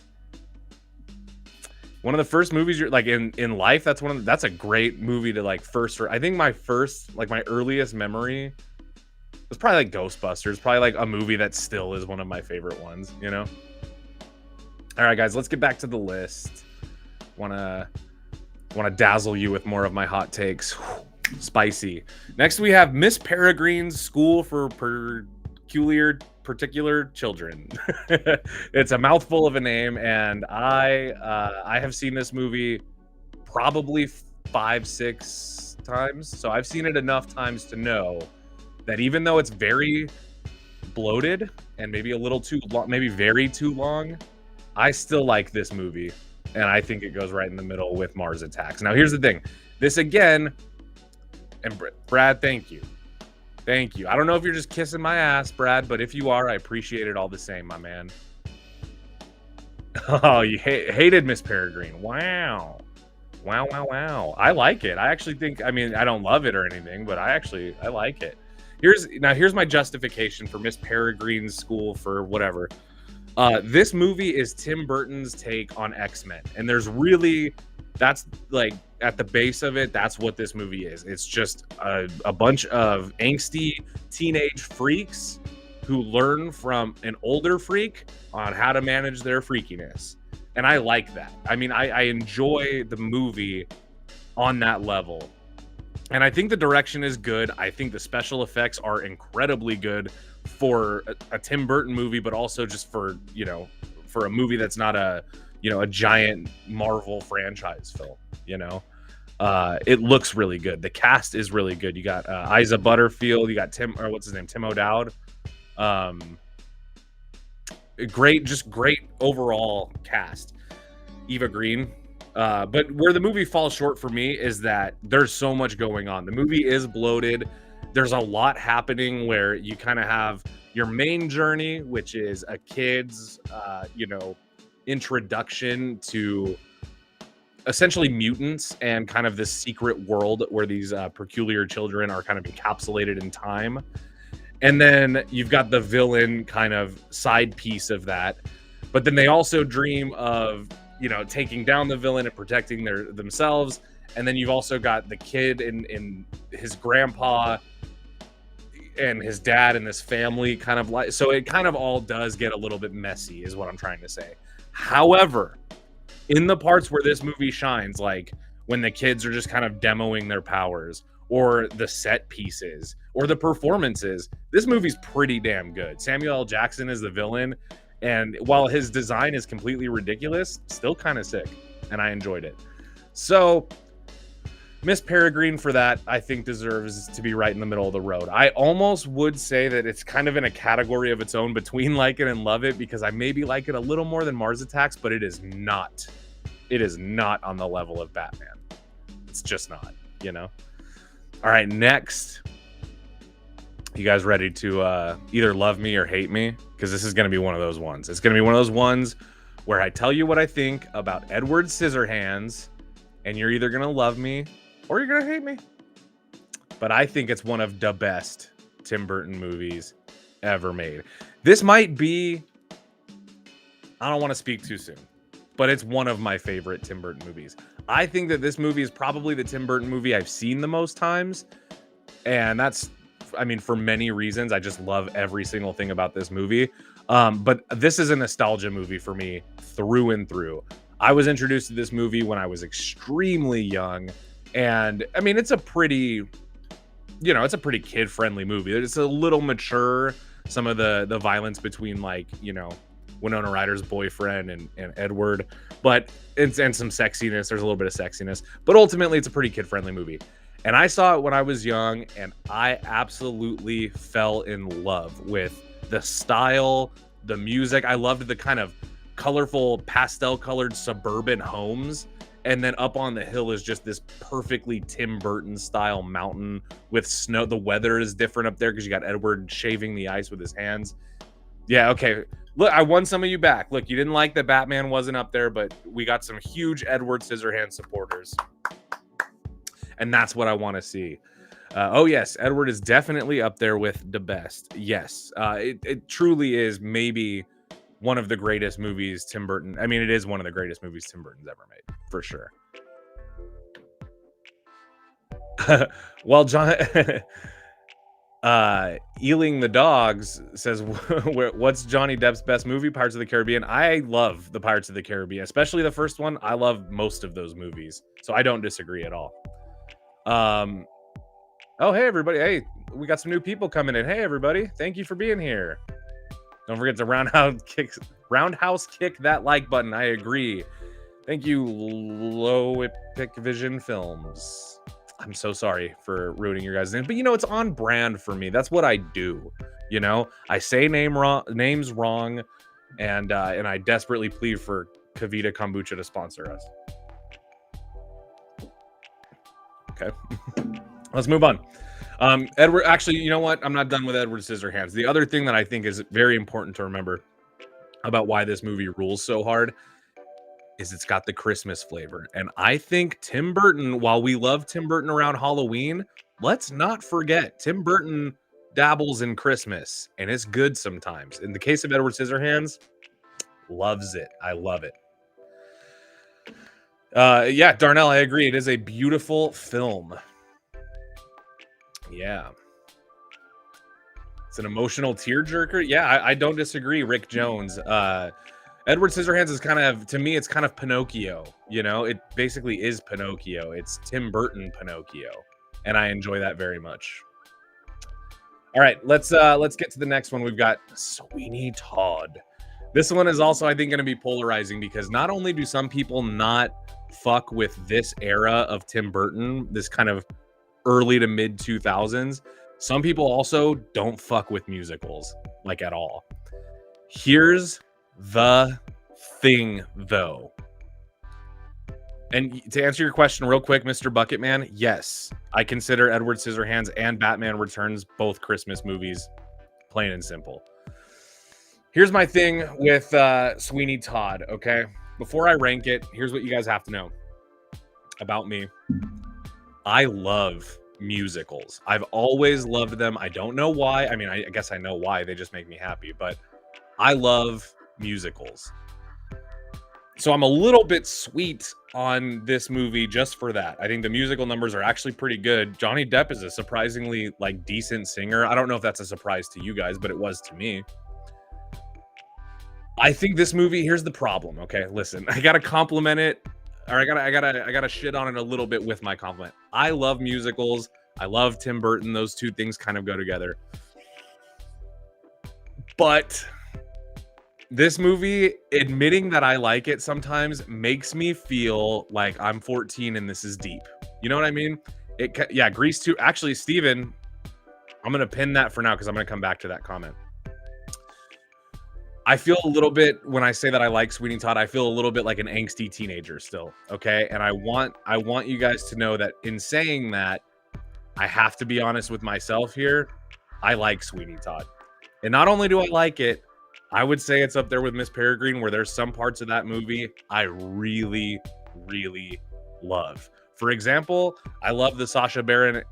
One of the first movies you're like in life, that's a great movie to like first. I think my earliest memory was probably like Ghostbusters, probably like a movie that still is one of my favorite ones, you know? All right, guys, let's get back to the list. Want to dazzle you with more of my hot takes. Whew, spicy. Next, we have Miss Peregrine's School for Particular Children. It's a mouthful of a name, and I have seen this movie probably 5-6 times. So I've seen it enough times to know that even though it's very bloated and maybe a little too long, maybe very too long, I still like this movie. And I think it goes right in the middle with Mars Attacks. Now, here's the thing. This again, and Brad, thank you. Thank you. I don't know if you're just kissing my ass, Brad, but if you are, I appreciate it all the same, my man. Oh, you hated Miss Peregrine. Wow. Wow. I like it. I actually think, I mean, I don't love it or anything, but I like it. Here's my justification for Miss Peregrine's School for whatever. This movie is Tim Burton's take on X-Men. And that's like at the base of it, that's what this movie is. It's just a bunch of angsty teenage freaks who learn from an older freak on how to manage their freakiness. And I like that. I mean, I enjoy the movie on that level. And I think the direction is good. I think the special effects are incredibly good for a Tim Burton movie, but also just for a movie that's not a giant Marvel franchise film, it looks really good. The cast is really good. You got Isa Butterfield, you got Tim O'Dowd. Great overall cast. Eva Green. But where the movie falls short for me is that there's so much going on. The movie is bloated. There's a lot happening where you kind of have your main journey, which is a kid's, introduction to essentially mutants and kind of this secret world where these peculiar children are kind of encapsulated in time. And then you've got the villain kind of side piece of that. But then they also dream of, taking down the villain and protecting themselves. And then you've also got the kid and his grandpa and his dad and this family kind of like, so it kind of all does get a little bit messy is what I'm trying to say. However, in the parts where this movie shines, like when the kids are just kind of demoing their powers or the set pieces or the performances, this movie's pretty damn good. Samuel L. Jackson is the villain. And while his design is completely ridiculous, still kind of sick. And I enjoyed it. So Miss Peregrine for that, I think deserves to be right in the middle of the road. I almost would say that it's kind of in a category of its own between like it and love it, because I maybe like it a little more than Mars Attacks, but it is not. It is not on the level of Batman. It's just not, All right, next. You guys ready to either love me or hate me? Because this is going to be one of those ones. It's going to be one of those ones where I tell you what I think about Edward Scissorhands, and you're either going to love me or you're going to hate me. But I think it's one of the best Tim Burton movies ever made. This might be, I don't want to speak too soon, but it's one of my favorite Tim Burton movies. I think that this movie is probably the Tim Burton movie I've seen the most times. And that's, for many reasons. I just love every single thing about this movie. But this is a nostalgia movie for me through and through. I was introduced to this movie when I was extremely young. And it's a pretty, it's a pretty kid-friendly movie. It's a little mature. Some of the violence between Winona Ryder's boyfriend and Edward, but and some sexiness. There's a little bit of sexiness, but ultimately it's a pretty kid-friendly movie. And I saw it when I was young, and I absolutely fell in love with the style, the music. I loved the kind of colorful, pastel-colored suburban homes. And then up on the hill is just this perfectly Tim Burton-style mountain with snow. The weather is different up there because you got Edward shaving the ice with his hands. Yeah, okay. Look, I won some of you back. Look, you didn't like that Batman wasn't up there, but we got some huge Edward Scissorhands supporters. And that's what I want to see. Oh, yes, Edward is definitely up there with the best. Yes, it truly is maybe one of the greatest movies Tim Burton. I mean, it is one of the greatest movies Tim Burton's ever made, for sure. Well, John... Ealing the Dogs says, what's Johnny Depp's best movie? Pirates of the Caribbean. I love the Pirates of the Caribbean, especially the first one. I love most of those movies, so I don't disagree at all. Oh, hey, everybody. Hey, we got some new people coming in. Hey, everybody. Thank you for being here. Don't forget to roundhouse kick that like button. I agree. Thank you, Low Epic Vision Films. I'm so sorry for ruining your guys' name, but you know, it's on brand for me. That's what I do. You know, I say names wrong, and I desperately plead for Kavita Kombucha to sponsor us. Okay, let's move on. Edward, actually, you know what? I'm not done with Edward Scissorhands. The other thing that I think is very important to remember about why this movie rules so hard is it's got the Christmas flavor. And I think Tim Burton, while we love Tim Burton around Halloween, let's not forget Tim Burton dabbles in Christmas, and it's good sometimes. In the case of Edward Scissorhands, loves it. I love it. Yeah, Darnell, I agree. It is a beautiful film. Yeah. It's an emotional tearjerker. Yeah, I don't disagree, Rick Jones. Edward Scissorhands is kind of, to me, it's kind of Pinocchio. You know, it basically is Pinocchio. It's Tim Burton Pinocchio, and I enjoy that very much. All right, let's get to the next one. We've got Sweeney Todd. This one is also, I think, going to be polarizing because not only do some people not fuck with this era of Tim Burton, this kind of early to mid 2000s, some people also don't fuck with musicals, like, at all. Here's the thing, though. And to answer your question real quick, Mr. Bucketman, yes, I consider Edward Scissorhands and Batman Returns both Christmas movies, plain and simple. Here's my thing with Sweeney Todd, okay? Before I rank it, here's what you guys have to know about me. I love musicals. I've always loved them. I don't know why. I mean, I guess I know why. They just make me happy. But I love musicals. So I'm a little bit sweet on this movie just for that. I think the musical numbers are actually pretty good. Johnny Depp is a surprisingly, like, decent singer. I don't know if that's a surprise to you guys, but it was to me. I think this movie, here's the problem, okay? Listen, I gotta compliment it, or I gotta shit on it a little bit with my compliment. I love musicals. I love Tim Burton. Those two things kind of go together. But this movie, admitting that I like it sometimes makes me feel like I'm 14 and this is deep. You know what I mean? Yeah, Grease 2. Actually, Steven, I'm gonna pin that for now because I'm gonna come back to that comment. I feel a little bit, when I say that I like Sweeney Todd, I feel a little bit like an angsty teenager still, okay? And I want you guys to know that in saying that, I have to be honest with myself here. I like Sweeney Todd. And not only do I like it, I would say it's up there with Miss Peregrine, where there's some parts of that movie I really, really love. For example, I love the Sacha Baron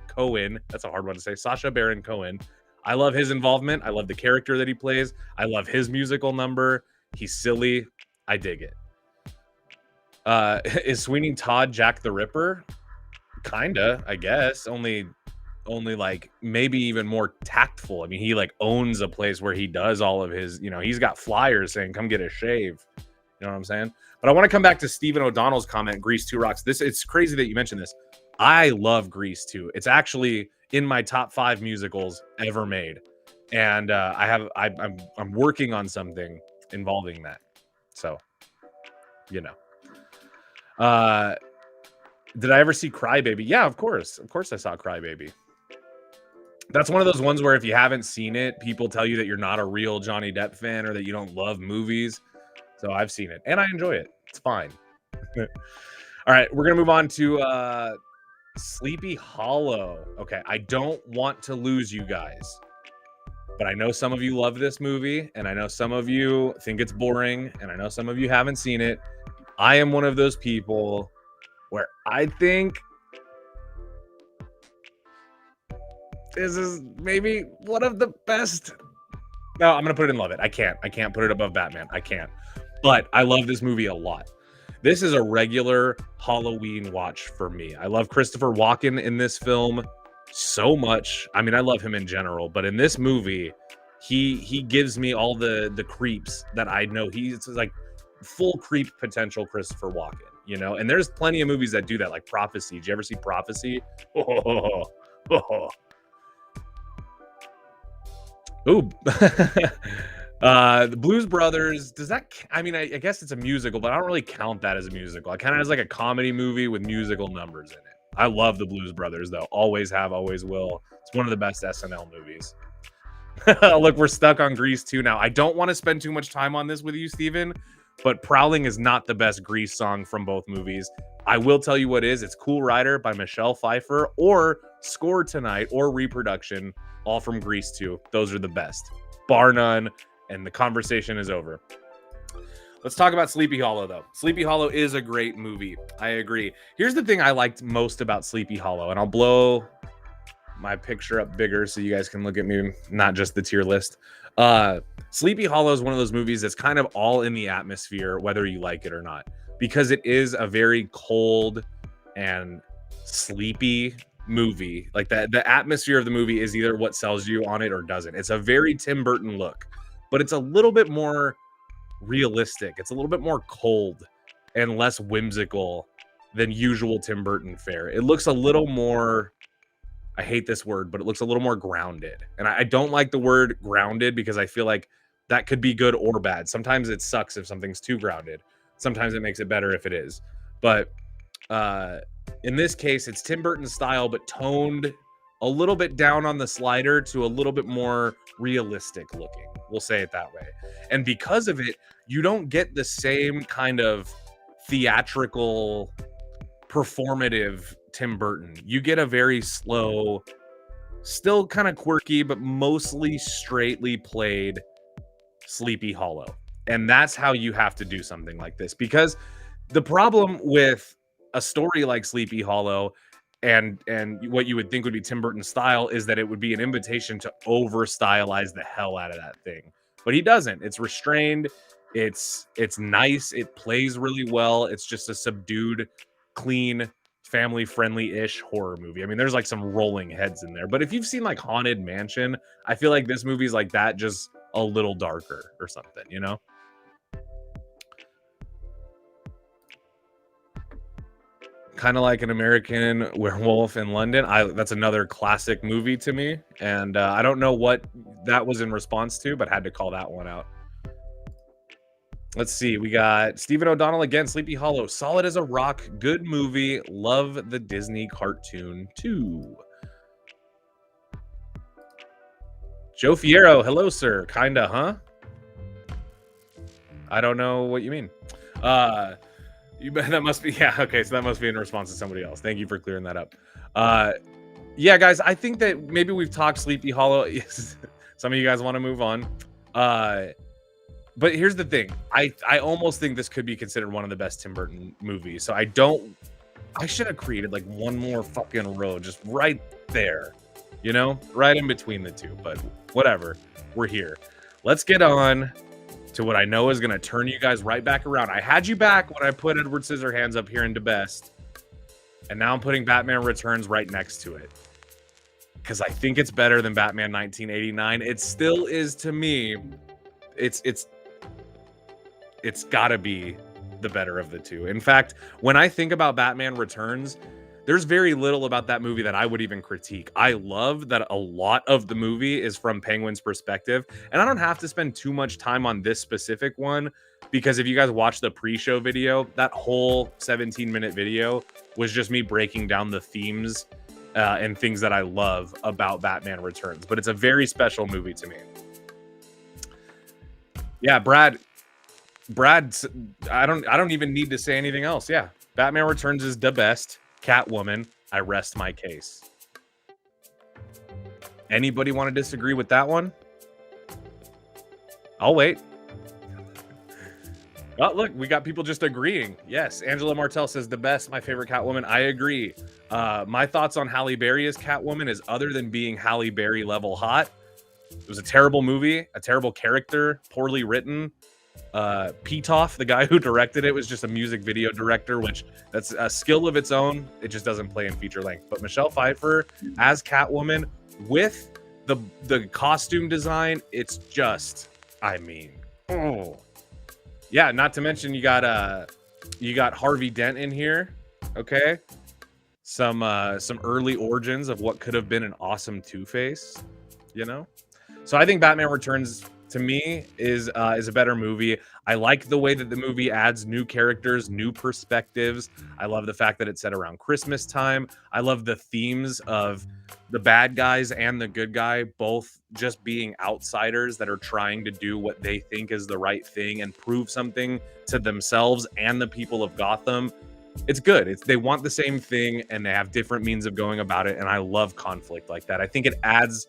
Cohen. That's a hard one to say. Sacha Baron Cohen. I love his involvement. I love the character that he plays. I love his musical number. He's silly. I dig it. Is Sweeney Todd Jack the Ripper? Kinda, I guess. Only like maybe even more tactful. I mean, he like owns a place where he does all of his, you know, he's got flyers saying, come get a shave. You know what I'm saying? But I want to come back to Stephen O'Donnell's comment, Grease 2 rocks. It's crazy that you mentioned this. I love Grease 2. It's actually in my top 5 musicals ever made. And I'm working on something involving that. So, you know. Did I ever see Cry Baby? Yeah, of course. Of course I saw Cry Baby. That's one of those ones where if you haven't seen it, people tell you that you're not a real Johnny Depp fan or that you don't love movies. So I've seen it and I enjoy it. It's fine. All right, we're going to move on to Sleepy Hollow. Okay, I don't want to lose you guys. But I know some of you love this movie, and I know some of you think it's boring, and I know some of you haven't seen it. I am one of those people where I think this is maybe one of the best. No, I'm going to put it in Love It. I can't put it above Batman. I can't. But I love this movie a lot. This is a regular Halloween watch for me. I love Christopher Walken in this film so much. I mean, I love him in general, but in this movie, he gives me all the creeps that I know. He's like full creep potential Christopher Walken, you know? And there's plenty of movies that do that, like Prophecy. Did you ever see Prophecy? Ooh. The Blues Brothers, does that, I mean, I guess it's a musical, but I don't really count that as a musical. I kind of as like a comedy movie with musical numbers in it. I love the Blues Brothers, though. Always have, always will. It's one of the best SNL movies. Look, we're stuck on Grease 2 now. I don't want to spend too much time on this with you, Steven, but Prowling is not the best Grease song from both movies. I will tell you what is. It's Cool Rider by Michelle Pfeiffer, or Score Tonight, or Reproduction, all from Grease 2. Those are the best, bar none, and the conversation is over. Let's talk about Sleepy Hollow, though. Sleepy Hollow is a great movie. I agree. Here's the thing I liked most about Sleepy Hollow, and I'll blow my picture up bigger so you guys can look at me, not just the tier list. Sleepy Hollow is one of those movies that's kind of all in the atmosphere, whether you like it or not, because it is a very cold and sleepy movie. Like the atmosphere of the movie is either what sells you on it or doesn't. It's a very Tim Burton look, but it's a little bit more realistic. It's a little bit more cold and less whimsical than usual Tim Burton fare. It looks a little more, I hate this word, but it looks a little more grounded. And I don't like the word grounded because I feel like that could be good or bad. Sometimes it sucks if something's too grounded. Sometimes it makes it better if it is. But in this case, it's Tim Burton style, but toned a little bit down on the slider to a little bit more realistic looking. We'll say it that way. And because of it, you don't get the same kind of theatrical, performative Tim Burton. You get a very slow, still kind of quirky, but mostly straightly played Sleepy Hollow. And that's how you have to do something like this. Because the problem with a story like Sleepy Hollow and what you would think would be Tim Burton style is that it would be an invitation to over stylize the hell out of that thing. But he doesn't. It's restrained. It's nice. It plays really well. It's just a subdued, clean, family-friendly-ish horror movie. I mean, there's like some rolling heads in there. But if you've seen like Haunted Mansion, I feel like this movie's like that, just a little darker or something, you know? Kind of like An American Werewolf in London. That's another classic movie to me. And I don't know what that was in response to, but had to call that one out. Let's see. We got Stephen O'Donnell again. Sleepy Hollow. Solid as a rock. Good movie. Love the Disney cartoon too. Joe Fierro. Hello, sir. Kinda, huh? I don't know what you mean. That must be, yeah, okay, so that must be in response to somebody else. Thank you for clearing that up. Yeah, guys, I think that maybe we've talked Sleepy Hollow. Some of you guys want to move on. But here's the thing. I almost think this could be considered one of the best Tim Burton movies. So I should have created like one more fucking row just right there, you know, right in between the two, but whatever, we're here. Let's get on to what I know is going to turn you guys right back around. I had you back when I put Edward Scissorhands up here into best, and now I'm putting Batman Returns right next to it because I think it's better than Batman 1989. It still is to me. It's got to be the better of the two. In fact, when I think about Batman Returns, there's very little about that movie that I would even critique. I love that a lot of the movie is from Penguin's perspective, and I don't have to spend too much time on this specific one because if you guys watch the pre-show video, that whole 17-minute video was just me breaking down the themes and things that I love about Batman Returns. But it's a very special movie to me. Yeah, Brad, I don't even need to say anything else. Yeah, Batman Returns is the best. Catwoman, I rest my case. Anybody want to disagree with that one? I'll wait. Oh, look, we got people just agreeing. Yes, Angela Martell says the best, my favorite Catwoman. I agree. My thoughts on Halle Berry as Catwoman is other than being Halle Berry level hot. It was a terrible movie, a terrible character, poorly written. Pitoff, the guy who directed it, was just a music video director, which that's a skill of its own. It just doesn't play in feature length. But Michelle Pfeiffer as Catwoman with the costume design, it's just, I mean, oh. Yeah, not to mention you got Harvey Dent in here, okay? Some early origins of what could have been an awesome Two-Face, you know? So I think Batman Returns to me is a better movie. I like the way that the movie adds new characters, new perspectives. I love the fact that it's set around Christmas time. I love the themes of the bad guys and the good guy both just being outsiders that are trying to do what they think is the right thing and prove something to themselves and the people of Gotham. It's good. They want the same thing and they have different means of going about it. And I love conflict like that. I think it adds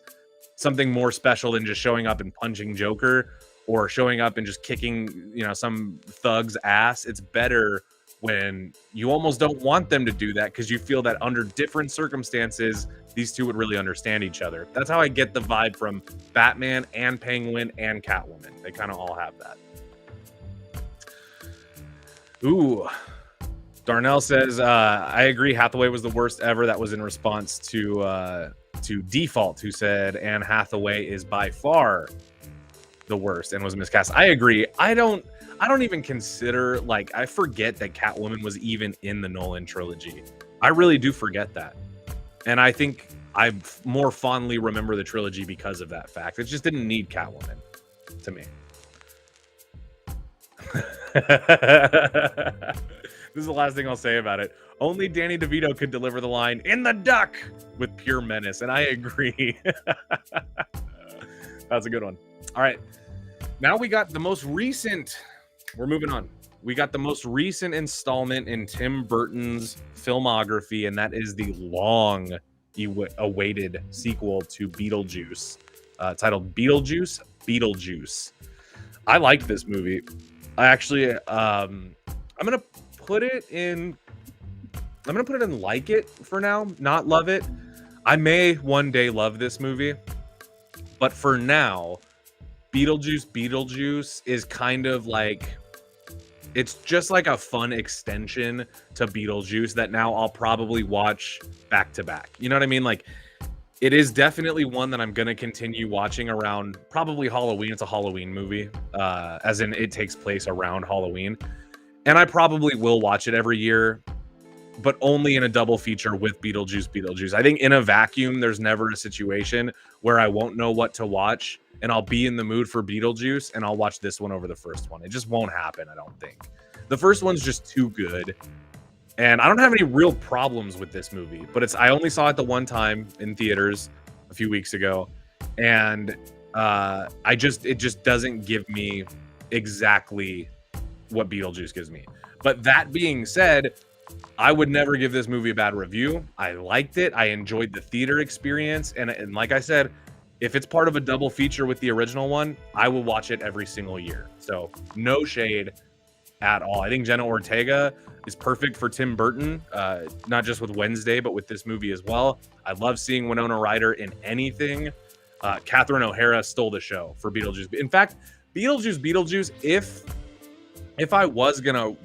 something more special than just showing up and punching Joker or showing up and just kicking, some thug's ass. It's better when you almost don't want them to do that because you feel that under different circumstances, these two would really understand each other. That's how I get the vibe from Batman and Penguin and Catwoman. They kind of all have that. Ooh. Darnell says, I agree. Hathaway was the worst ever. That was in response to Default, who said Anne Hathaway is by far the worst and was miscast. I agree. I don't even consider, I forget that Catwoman was even in the Nolan trilogy. I really do forget that. And I think I more fondly remember the trilogy because of that fact. It just didn't need Catwoman to me. This is the last thing I'll say about it. Only Danny DeVito could deliver the line, "In the duck," with pure menace. And I agree. That's a good one. All right. Now we got the most recent. We're moving on. We got the most recent installment in Tim Burton's filmography, and that is the long-awaited sequel to Beetlejuice, titled Beetlejuice. I like this movie. I actually, I'm gonna put it in like it for now, not love it. I may one day love this movie, but for now, Beetlejuice is kind of like, it's just like a fun extension to Beetlejuice that now I'll probably watch back to back. You know what I mean? Like, it is definitely one that I'm going to continue watching around probably Halloween. It's a Halloween movie, as in it takes place around Halloween. And I probably will watch it every year, but only in a double feature with Beetlejuice. I think in a vacuum, there's never a situation where I won't know what to watch and I'll be in the mood for Beetlejuice and I'll watch this one over the first one. It just won't happen, I don't think. The first one's just too good. And I don't have any real problems with this movie, but I only saw it the one time in theaters a few weeks ago. And it just doesn't give me exactly what Beetlejuice gives me. But that being said, I would never give this movie a bad review. I liked it. I enjoyed the theater experience. And like I said, if it's part of a double feature with the original one, I will watch it every single year. So no shade at all. I think Jenna Ortega is perfect for Tim Burton, not just with Wednesday, but with this movie as well. I love seeing Winona Ryder in anything. Catherine O'Hara stole the show for Beetlejuice. In fact, Beetlejuice, if I was gonna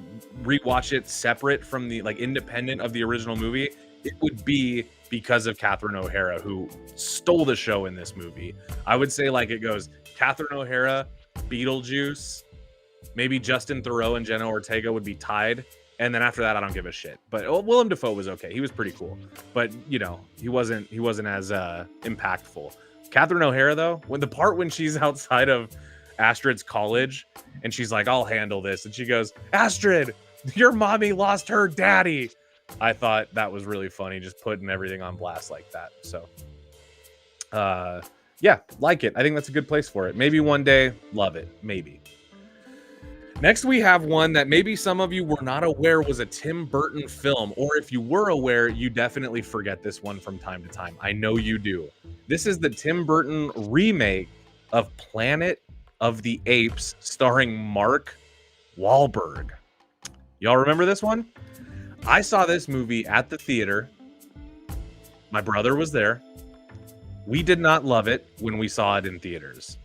rewatch it separate from the independent of the original movie, it would be because of Catherine O'Hara, who stole the show in this movie. I would say it goes Catherine O'Hara, Beetlejuice, maybe Justin Theroux and Jenna Ortega would be tied. And then after that, I don't give a shit. But Willem Dafoe was okay. He was pretty cool. But, he wasn't as impactful. Catherine O'Hara, though, when she's outside of Astrid's college and she's like, "I'll handle this." And she goes, "Astrid, your mommy lost her daddy." I thought that was really funny, just putting everything on blast like that. So, yeah, like it. I think that's a good place for it. Maybe one day, love it. Maybe. Next, we have one that maybe some of you were not aware was a Tim Burton film, or if you were aware, you definitely forget this one from time to time. I know you do. This is the Tim Burton remake of Planet of the Apes starring Mark Wahlberg. Y'all remember this one? I saw this movie at the theater. My brother was there. We did not love it when we saw it in theaters.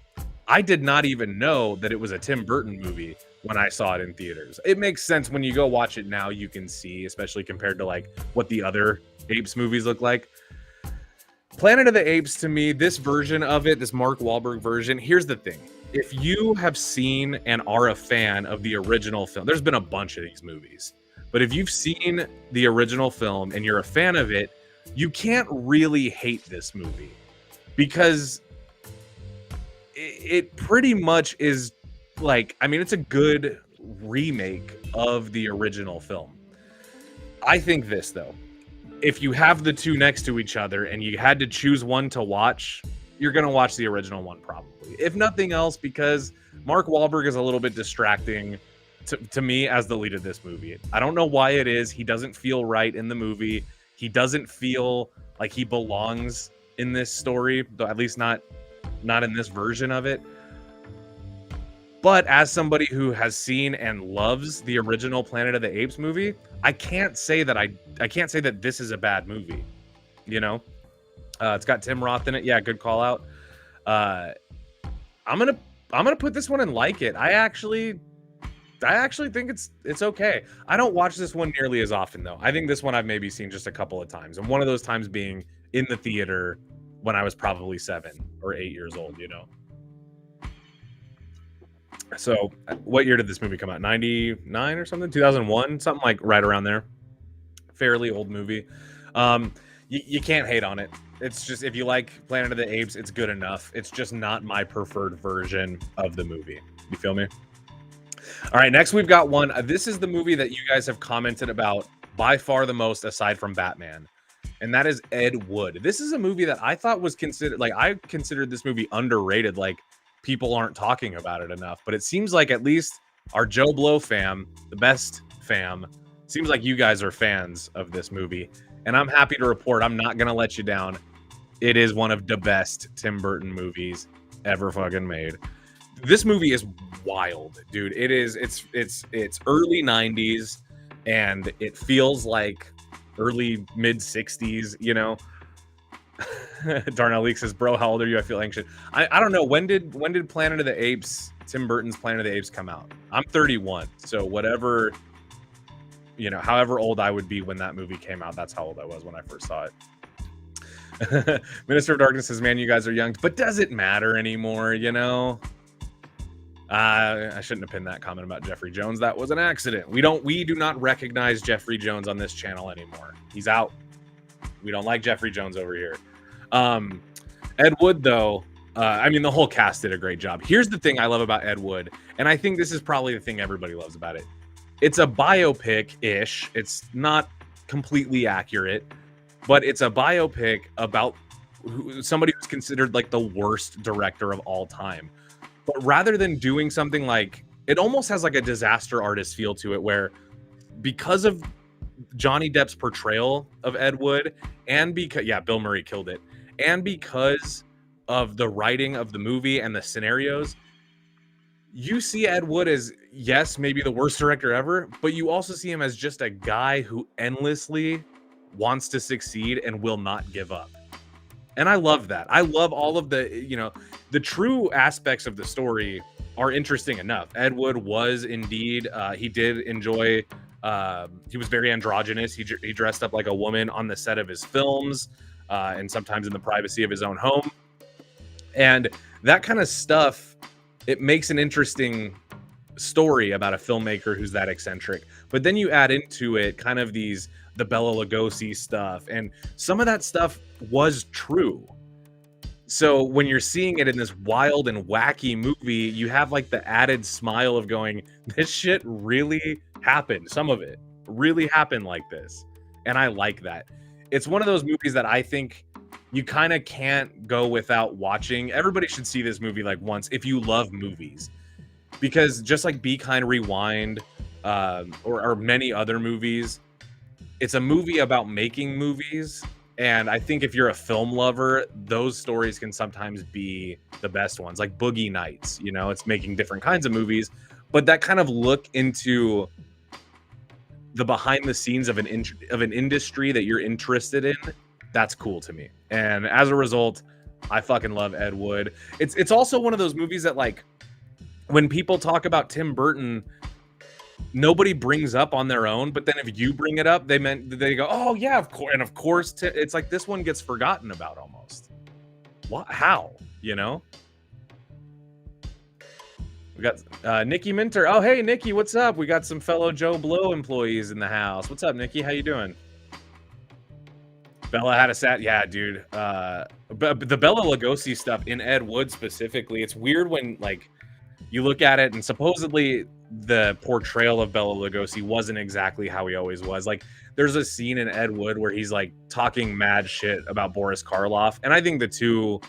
I did not even know that it was a Tim Burton movie when I saw it in theaters. It makes sense when you go watch it now, you can see, especially compared to like what the other Apes movies look like. Planet of the Apes, to me, this version of it, this Mark Wahlberg version, here's the thing. If you have seen and are a fan of the original film, there's been a bunch of these movies, but if you've seen the original film and you're a fan of it, you can't really hate this movie because it pretty much is like, I mean, it's a good remake of the original film. I think this, though, if you have the two next to each other and you had to choose one to watch, you're going to watch the original one probably. If nothing else, because Mark Wahlberg is a little bit distracting to me as the lead of this movie. I don't know why it is. He doesn't feel right in the movie. He doesn't feel like he belongs in this story, though at least not in this version of it. But as somebody who has seen and loves the original Planet of the Apes movie, I can't say that I can't say that this is a bad movie. You know, it's got Tim Roth in it. Yeah, good call out. I'm gonna put this one in like it. I actually think it's okay. I don't watch this one nearly as often though. I think this one I've maybe seen just a couple of times, and one of those times being in the theater when I was probably 7 or 8 years old. You know. So, what year did this movie come out? 99 or something? 2001? Something like right around there. Fairly old movie. You can't hate on it. It's just, if you like Planet of the Apes, it's good enough. It's just not my preferred version of the movie. You feel me? All right, next we've got one. This is the movie that you guys have commented about by far the most aside from Batman. And that is Ed Wood. This is a movie that I thought was considered, like, I considered this movie underrated. Like, people aren't talking about it enough, but it seems like at least our Joe Blow fam, the best fam, seems like you guys are fans of this movie. And I'm happy to report I'm not going to let you down. It is one of the best Tim Burton movies ever fucking made. This movie is wild, dude. It's early 90s and it feels like early mid 60s, you know. Darnell Leak says, bro, how old are you? I feel anxious. I don't know. When did Planet of the Apes, Tim Burton's Planet of the Apes, come out? I'm 31. So whatever, you know, however old I would be when that movie came out, that's how old I was when I first saw it. Minister of Darkness says, man, you guys are young, but does it matter anymore, you know? I shouldn't have pinned that comment about Jeffrey Jones. That was an accident. We do not recognize Jeffrey Jones on this channel anymore. He's out. We don't like Jeffrey Jones over here. Ed Wood, though, I mean, the whole cast did a great job. Here's the thing I love about Ed Wood, and I think this is probably the thing everybody loves about it. It's a biopic-ish. It's not completely accurate, but it's a biopic about somebody who's considered like the worst director of all time. But rather than doing something like, it almost has like a disaster artist feel to it, where because of Johnny Depp's portrayal of Ed Wood, and because, yeah, Bill Murray killed it, and because of the writing of the movie and the scenarios, you see Ed Wood as, yes, maybe the worst director ever, but you also see him as just a guy who endlessly wants to succeed and will not give up. And I love that. I love all of the, you know, the true aspects of the story are interesting enough. Ed Wood was indeed, he did enjoy, he was very androgynous. He dressed up like a woman on the set of his films, and sometimes in the privacy of his own home. And that kind of stuff, it makes an interesting story about a filmmaker who's that eccentric. But then you add into it kind of the Bela Lugosi stuff, and some of that stuff was true. So when you're seeing it in this wild and wacky movie, you have like the added smile of going, this shit really happened. Some of it really happened like this. And I like that. It's one of those movies that I think you kind of can't go without watching. Everybody should see this movie like once if you love movies. Because just like Be Kind, Rewind, or many other movies, it's a movie about making movies, And I think if you're a film lover, those stories can sometimes be the best ones, like Boogie Nights. You know, it's making different kinds of movies, but that kind of look into the behind the scenes of an industry that you're interested in, that's cool to me. And as a result, I fucking love Ed Wood. It's also one of those movies that, like, when people talk about Tim Burton, nobody brings up on their own, but then if you bring it up, they go, oh yeah, of course. And of course, it's like this one gets forgotten about almost. What? How? You know? We got Nikki Minter. Oh, hey, Nikki, what's up? We got some fellow Joe Blow employees in the house. What's up, Nikki? How you doing? Bella had a sat. Yeah, dude. But the Bela Lugosi stuff in Ed Wood specifically, it's weird when, like, you look at it and supposedly the portrayal of Bela Lugosi wasn't exactly how he always was. Like, there's a scene in Ed Wood where he's, like, talking mad shit about Boris Karloff. And I think the two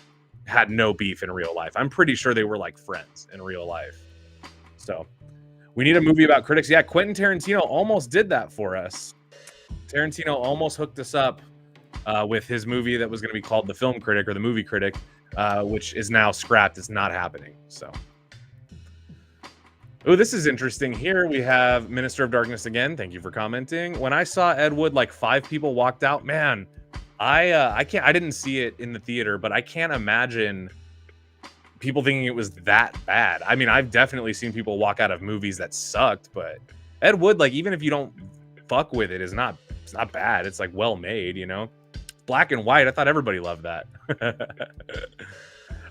had no beef in real life. I'm pretty sure they were, like, friends in real life. So we need a movie about critics. Yeah, Quentin Tarantino almost did that for us. Tarantino almost hooked us up with his movie that was going to be called The Film Critic or The Movie Critic, which is now scrapped. It's not happening. So, oh, this is interesting. Here we have Minister of Darkness again. Thank you for commenting. When I saw Ed Wood, like 5 people walked out. Man, I didn't see it in the theater, but I can't imagine people thinking it was that bad. I mean, I've definitely seen people walk out of movies that sucked, but Ed Wood, like, even if you don't fuck with it, it's not bad. It's like well made, you know. Black and white. I thought everybody loved that. All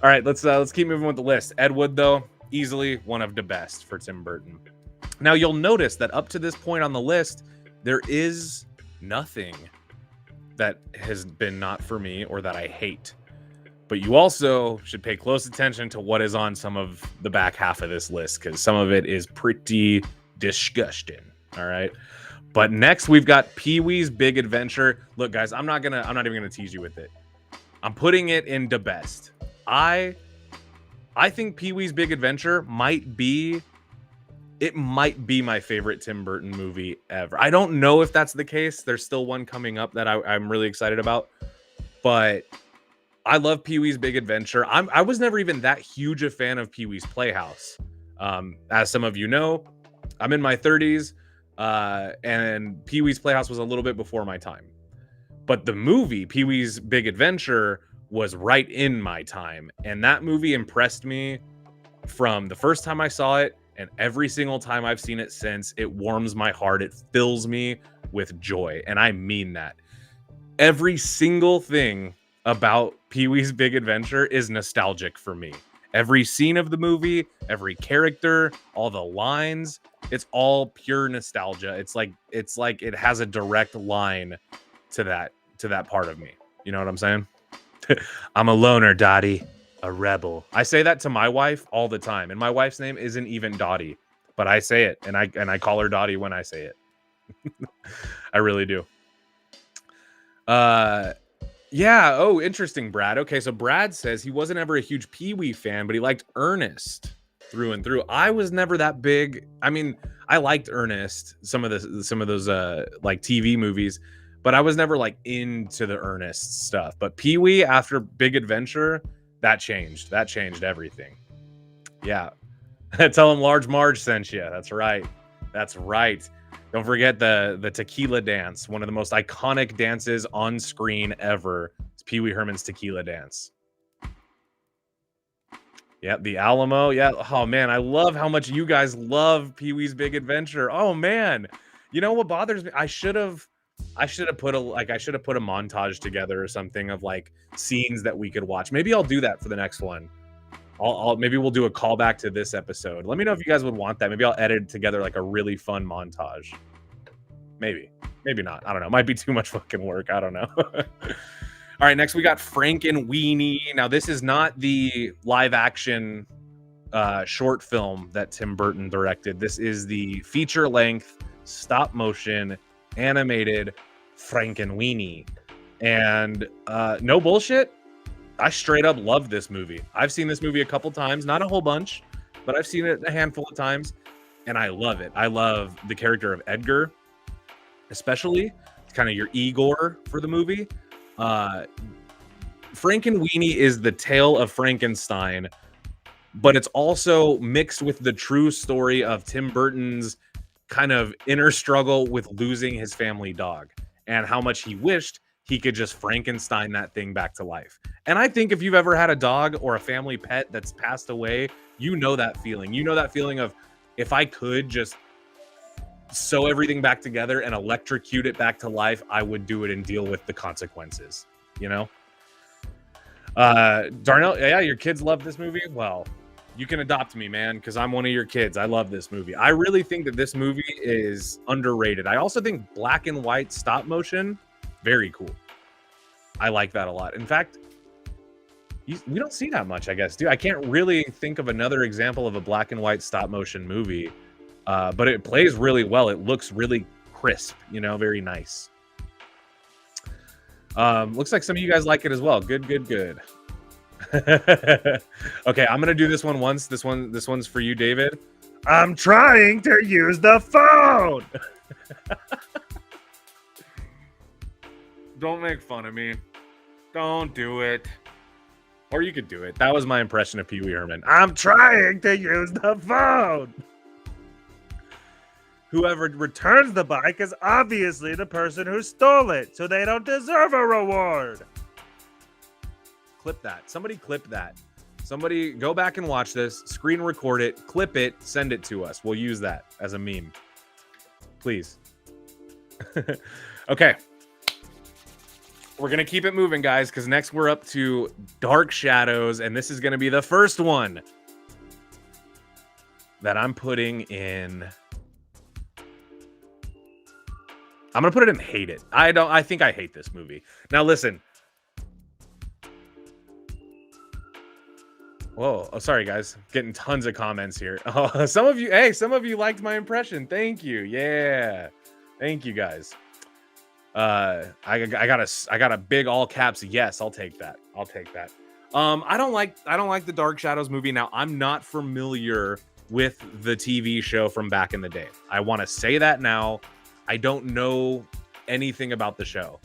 right, let's keep moving with the list. Ed Wood, though, easily one of the best for Tim Burton. Now you'll notice that up to this point on the list, there is nothing that has been not for me or that I hate. But you also should pay close attention to what is on some of the back half of this list, because some of it is pretty disgusting. All right. But next we've got Pee-wee's Big Adventure. Look, guys, I'm not even gonna tease you with it. I'm putting it in the best. I think Pee-wee's Big Adventure might be my favorite Tim Burton movie ever. I don't know if that's the case. There's still one coming up that I'm really excited about, but I love Pee-wee's Big Adventure. I was never even that huge a fan of Pee-wee's Playhouse. As some of you know, I'm in my 30s, and Pee-wee's Playhouse was a little bit before my time. But the movie, Pee-wee's Big Adventure, was right in my time. And that movie impressed me from the first time I saw it, and every single time I've seen it since. It warms my heart. It fills me with joy. And I mean that. Every single thing about Pee-wee's Big Adventure is nostalgic for me. Every scene of the movie, every character, all the lines, it's all pure nostalgia. It's like it has a direct line to that part of me. You know what I'm saying? I'm a loner, Dottie, a rebel. I say that to my wife all the time, and my wife's name isn't even Dottie, but I say it, and I call her Dottie when I say it. I really do. Yeah. Oh, interesting, Brad. Okay, so Brad says he wasn't ever a huge Pee-wee fan, but he liked Ernest through and through. I was never that big. I mean, I liked Ernest, some of those like TV movies, but I was never like into the Ernest stuff. But Pee-wee after Big Adventure, that changed. That changed everything. Yeah. Tell him Large Marge sent you. That's right. That's right. Don't forget the tequila dance, one of the most iconic dances on screen ever. It's Pee-wee Herman's tequila dance. Yeah, the Alamo. Yeah. Oh man, I love how much you guys love Pee-wee's Big Adventure. Oh man, you know what bothers me? I should have put a montage together or something of like scenes that we could watch. Maybe I'll do that for the next one. Maybe we'll do a callback to this episode. Let me know if you guys would want that. Maybe I'll edit together like a really fun montage. Maybe not. I don't know. Might be too much fucking work. I don't know. All right. Next we got Frankenweenie. Now this is not the live action short film that Tim Burton directed. This is the feature length stop motion animated Frankenweenie. And no bullshit, I straight up love this movie. I've seen this movie a couple times, not a whole bunch, but I've seen it a handful of times, and I love it. I love the character of Edgar, especially. It's kind of your Igor for the movie. Frankenweenie is the tale of Frankenstein, but it's also mixed with the true story of Tim Burton's kind of inner struggle with losing his family dog and how much he wished he could just Frankenstein that thing back to life. And I think if you've ever had a dog or a family pet that's passed away, you know that feeling. You know that feeling of, if I could just sew everything back together and electrocute it back to life, I would do it and deal with the consequences, you know? Darnell, yeah, your kids love this movie? Well, you can adopt me, man, because I'm one of your kids. I love this movie. I really think that this movie is underrated. I also think black and white stop motion, very cool. I like that a lot. In fact, we don't see that much, I guess, dude. I can't really think of another example of a black and white stop motion movie, but it plays really well. It looks really crisp, you know, very nice. Looks like some of you guys like it as well. Good. Okay, I'm gonna do this one once. This one's for you, David. I'm trying to use the phone. Don't make fun of me. Don't do it. Or you could do it. That was my impression of Pee Wee Herman. I'm trying to use the phone. Whoever returns the bike is obviously the person who stole it, so they don't deserve a reward. Clip that. Somebody clip that. Somebody go back and watch this, screen record it, clip it, send it to us. We'll use that as a meme. Please. Okay. We're going to keep it moving, guys, because next we're up to Dark Shadows, and this is going to be the first one that I'm putting in. I'm going to put it in hate it. I think I hate this movie. Now, listen. Whoa. Oh, sorry, guys. Getting tons of comments here. Oh, some of you liked my impression. Thank you. Yeah. Thank you, guys. I got a big all caps yes. I'll take that. I don't like the Dark Shadows movie. Now, I'm not familiar with the TV show from back in the day. I want to say that now. I don't know anything about the show.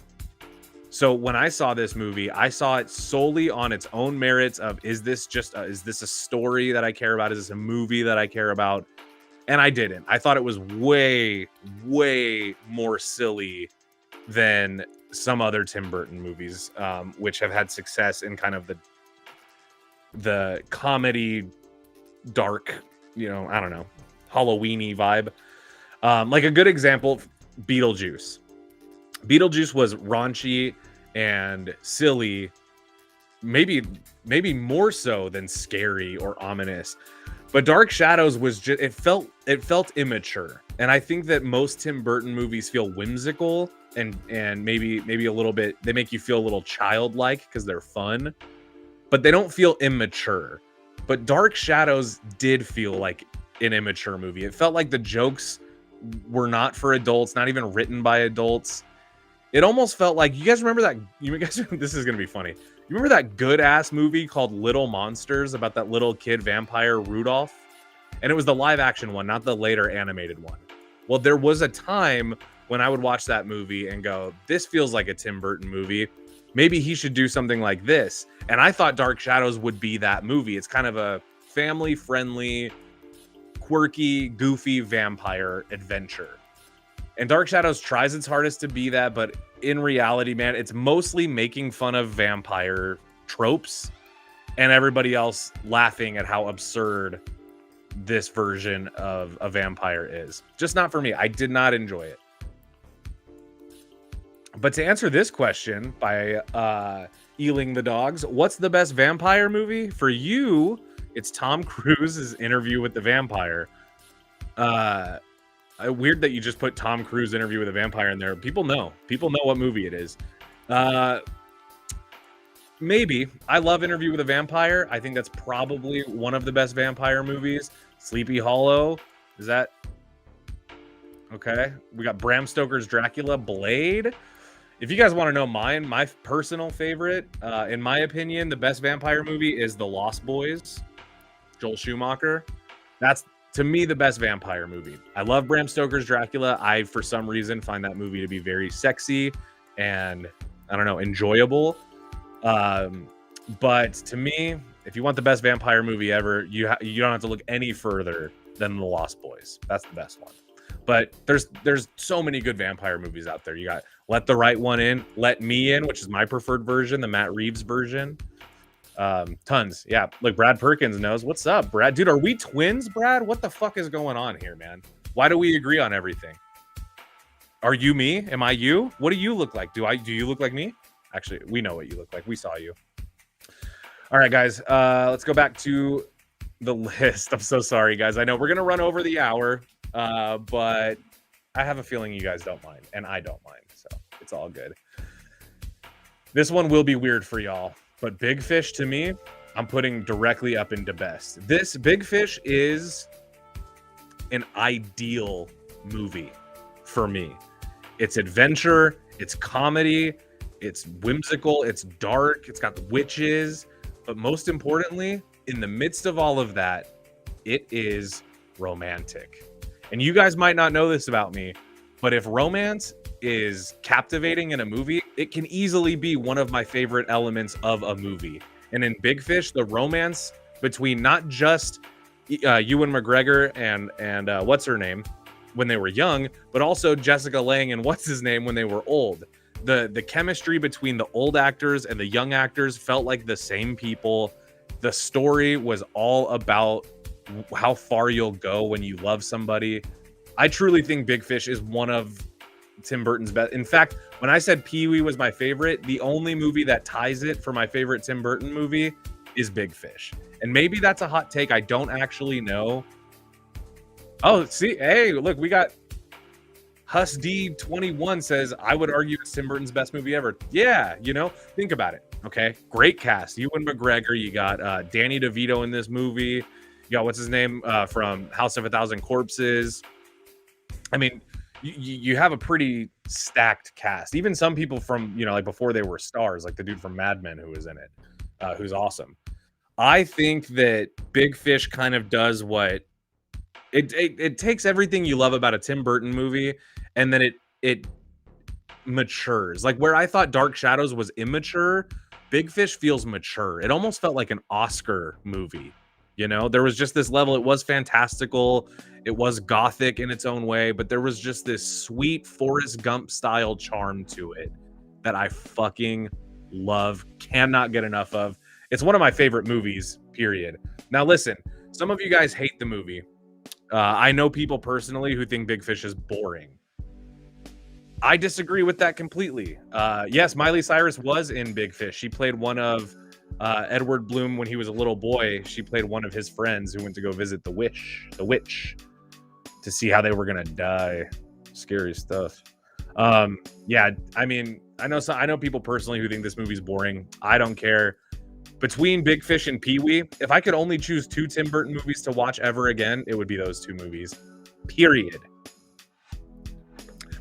So when I saw this movie, I saw it solely on its own merits of, is this a story that I care about? Is this a movie that I care about? And I didn't. I thought it was way, way more silly than some other Tim Burton movies, which have had success in kind of the comedy, dark, you know, I don't know, Halloween-y vibe. Like a good example, Beetlejuice. Beetlejuice was raunchy and silly, maybe more so than scary or ominous. But Dark Shadows was just, it felt immature. And I think that most Tim Burton movies feel whimsical and maybe a little bit, they make you feel a little childlike because they're fun, but they don't feel immature. But Dark Shadows did feel like an immature movie. It felt like the jokes were not for adults, not even written by adults. It almost felt like, you guys remember that, this is going to be funny. You remember that good ass movie called Little Monsters about that little kid vampire Rudolph? And it was the live action one, not the later animated one. Well, there was a time when I would watch that movie and go, this feels like a Tim Burton movie. Maybe he should do something like this. And I thought Dark Shadows would be that movie. It's kind of a family friendly, quirky, goofy vampire adventure. And Dark Shadows tries its hardest to be that, but in reality, man, it's mostly making fun of vampire tropes and everybody else laughing at how absurd this version of a vampire is. Just not for me. I did not enjoy it. But to answer this question by Ealing the Dogs, what's the best vampire movie? For you, it's Tom Cruise's Interview with the Vampire. Weird that you just put Tom Cruise Interview with a Vampire in there. People know what movie it is. Maybe. I love Interview with a Vampire. I think that's probably one of the best vampire movies. Sleepy Hollow. Is that okay? We got Bram Stoker's Dracula. Blade. If you guys want to know mine, my personal favorite, in my opinion, the best vampire movie is The Lost Boys. Joel Schumacher. That's, to me, the best vampire movie. I love Bram Stoker's Dracula. I, for some reason, find that movie to be very sexy and I don't know, enjoyable. But to me, if you want the best vampire movie ever, you don't have to look any further than The Lost Boys. That's the best one. But there's so many good vampire movies out there. You got Let the Right One In, Let Me In, which is my preferred version, the Matt Reeves version. Tons. Yeah, like Brad Perkins knows. What's up, Brad? Dude, are we twins, Brad? What the fuck is going on here, man? Why do we agree on everything? Are you me? Am I you? What do you look like? Do you look like me? Actually, we know what you look like. We saw you. All right, guys. Let's go back to the list. I'm so sorry, guys. I know we're gonna run over the hour, but I have a feeling you guys don't mind, and I don't mind, so it's all good. This one will be weird for y'all, but Big Fish, to me, I'm putting directly up into best. This Big Fish is an ideal movie for me. It's adventure, it's comedy, it's whimsical, it's dark, it's got witches, but most importantly, in the midst of all of that, it is romantic. And you guys might not know this about me, but if romance is captivating in a movie, it can easily be one of my favorite elements of a movie. And in Big Fish, the romance between not just Ewan McGregor and what's her name when they were young, but also Jessica Lange and what's his name when they were old. The chemistry between the old actors and the young actors felt like the same people. The story was all about how far you'll go when you love somebody. I truly think Big Fish is one of Tim Burton's best. In fact, when I said Pee-wee was my favorite, the only movie that ties it for my favorite Tim Burton movie is Big Fish. And maybe that's a hot take. I don't actually know. Oh, see, hey, look, we got HusD21 says, I would argue it's Tim Burton's best movie ever. Yeah, you know, think about it. Okay, great cast. Ewan McGregor, you got Danny DeVito in this movie. You got, what's his name, from House of a Thousand Corpses. I mean, you have a pretty stacked cast. Even some people from, you know, like before they were stars, like the dude from Mad Men who was in it, who's awesome. I think that Big Fish kind of does what it takes everything you love about a Tim Burton movie, and then it matures. Like where I thought Dark Shadows was immature, Big Fish feels mature. It almost felt like an Oscar movie. You know, there was just this level. It was fantastical. It was gothic in its own way, but there was just this sweet Forrest Gump style charm to it that I fucking love. Cannot get enough of. It's one of my favorite movies, period. Now, listen, some of you guys hate the movie. I know people personally who think Big Fish is boring. I disagree with that completely. Yes, Miley Cyrus was in Big Fish. She played one of Edward Bloom when he was a little boy. She played one of his friends who went to go visit the witch, to see how they were gonna die. Scary stuff. Yeah, I mean, I know people personally who think this movie's boring. I don't care. Between Big Fish and Pee-wee, if I could only choose two Tim Burton movies to watch ever again, it would be those two movies. Period.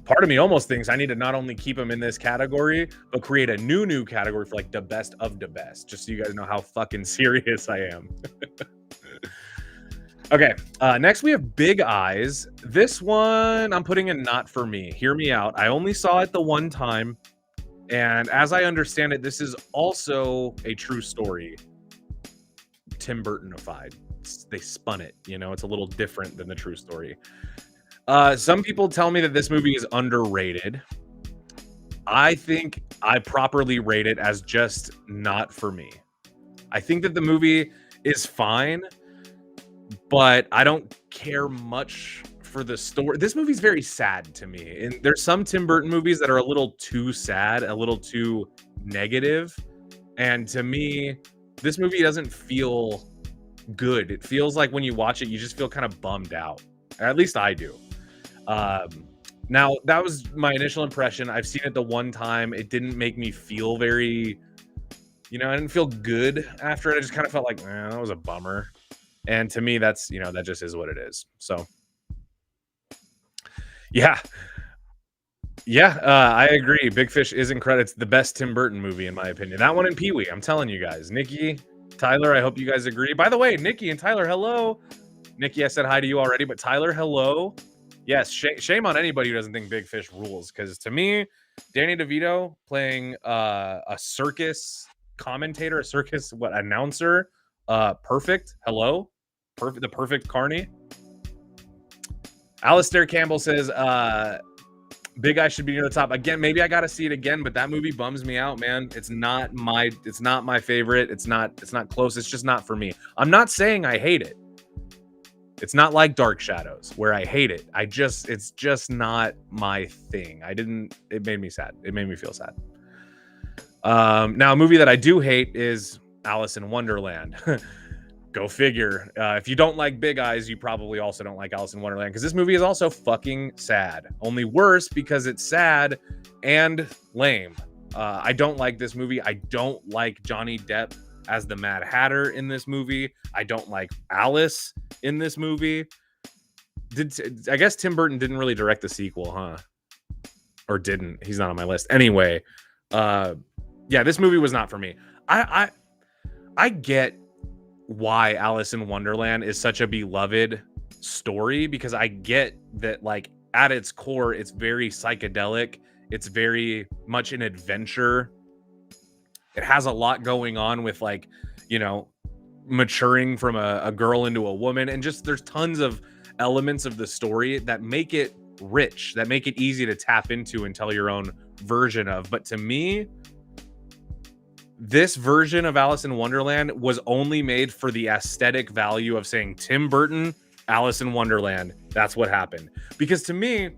Part of me almost thinks I need to not only keep them in this category, but create a new category for like the best of the best, just so you guys know how fucking serious I am. Okay, next we have Big Eyes. This one I'm putting in not for me. Hear me out. I only saw it the one time, and as I understand it, this is also a true story. Tim Burtonified. They spun it, you know, it's a little different than the true story. Some people tell me that this movie is underrated. I think I properly rate it as just not for me. I think that the movie is fine, but I don't care much for the story. This movie's very sad to me. And there's some Tim Burton movies that are a little too sad, a little too negative. And to me, this movie doesn't feel good. It feels like when you watch it, you just feel kind of bummed out. At least I do. Now, that was my initial impression. I've seen it the one time. It didn't make me feel very, you know, I didn't feel good after it. I just kind of felt like, that was a bummer. And to me, that's, you know, that just is what it is. So, yeah, I agree. Big Fish is incredible. It's the best Tim Burton movie, in my opinion. That one and Pee-wee, I'm telling you guys. Nikki, Tyler, I hope you guys agree. By the way, Nikki and Tyler, hello. Nikki, I said hi to you already, but Tyler, hello. Yes, shame on anybody who doesn't think Big Fish rules, because to me, Danny DeVito playing a circus commentator, a circus announcer. Perfect. Hello, perfect. The perfect Carney. Alistair Campbell says, Big Eye should be near the top. Again, maybe I gotta see it again, but that movie bums me out, man. It's not my favorite. It's not close. It's just not for me. I'm not saying I hate it. It's not like Dark Shadows where I hate it. It's just not my thing. It made me sad. It made me feel sad. Now a movie that I do hate is Alice in Wonderland. Go figure. If you don't like Big Eyes, you probably also don't like Alice in Wonderland, because this movie is also fucking sad. Only worse because it's sad and lame. I don't like this movie. I don't like Johnny Depp as the Mad Hatter in this movie. I don't like Alice in this movie. I guess Tim Burton didn't really direct the sequel, huh? Or didn't. He's not on my list. Anyway, yeah, this movie was not for me. I get why Alice in Wonderland is such a beloved story, because I get that, like, at its core, it's very psychedelic. It's very much an adventure. It has a lot going on with, like, you know, maturing from a girl into a woman, and just there's tons of elements of the story that make it rich, that make it easy to tap into and tell your own version of. But to me, this version of Alice in Wonderland was only made for the aesthetic value of saying Tim Burton, Alice in Wonderland. That's what happened. Because to me,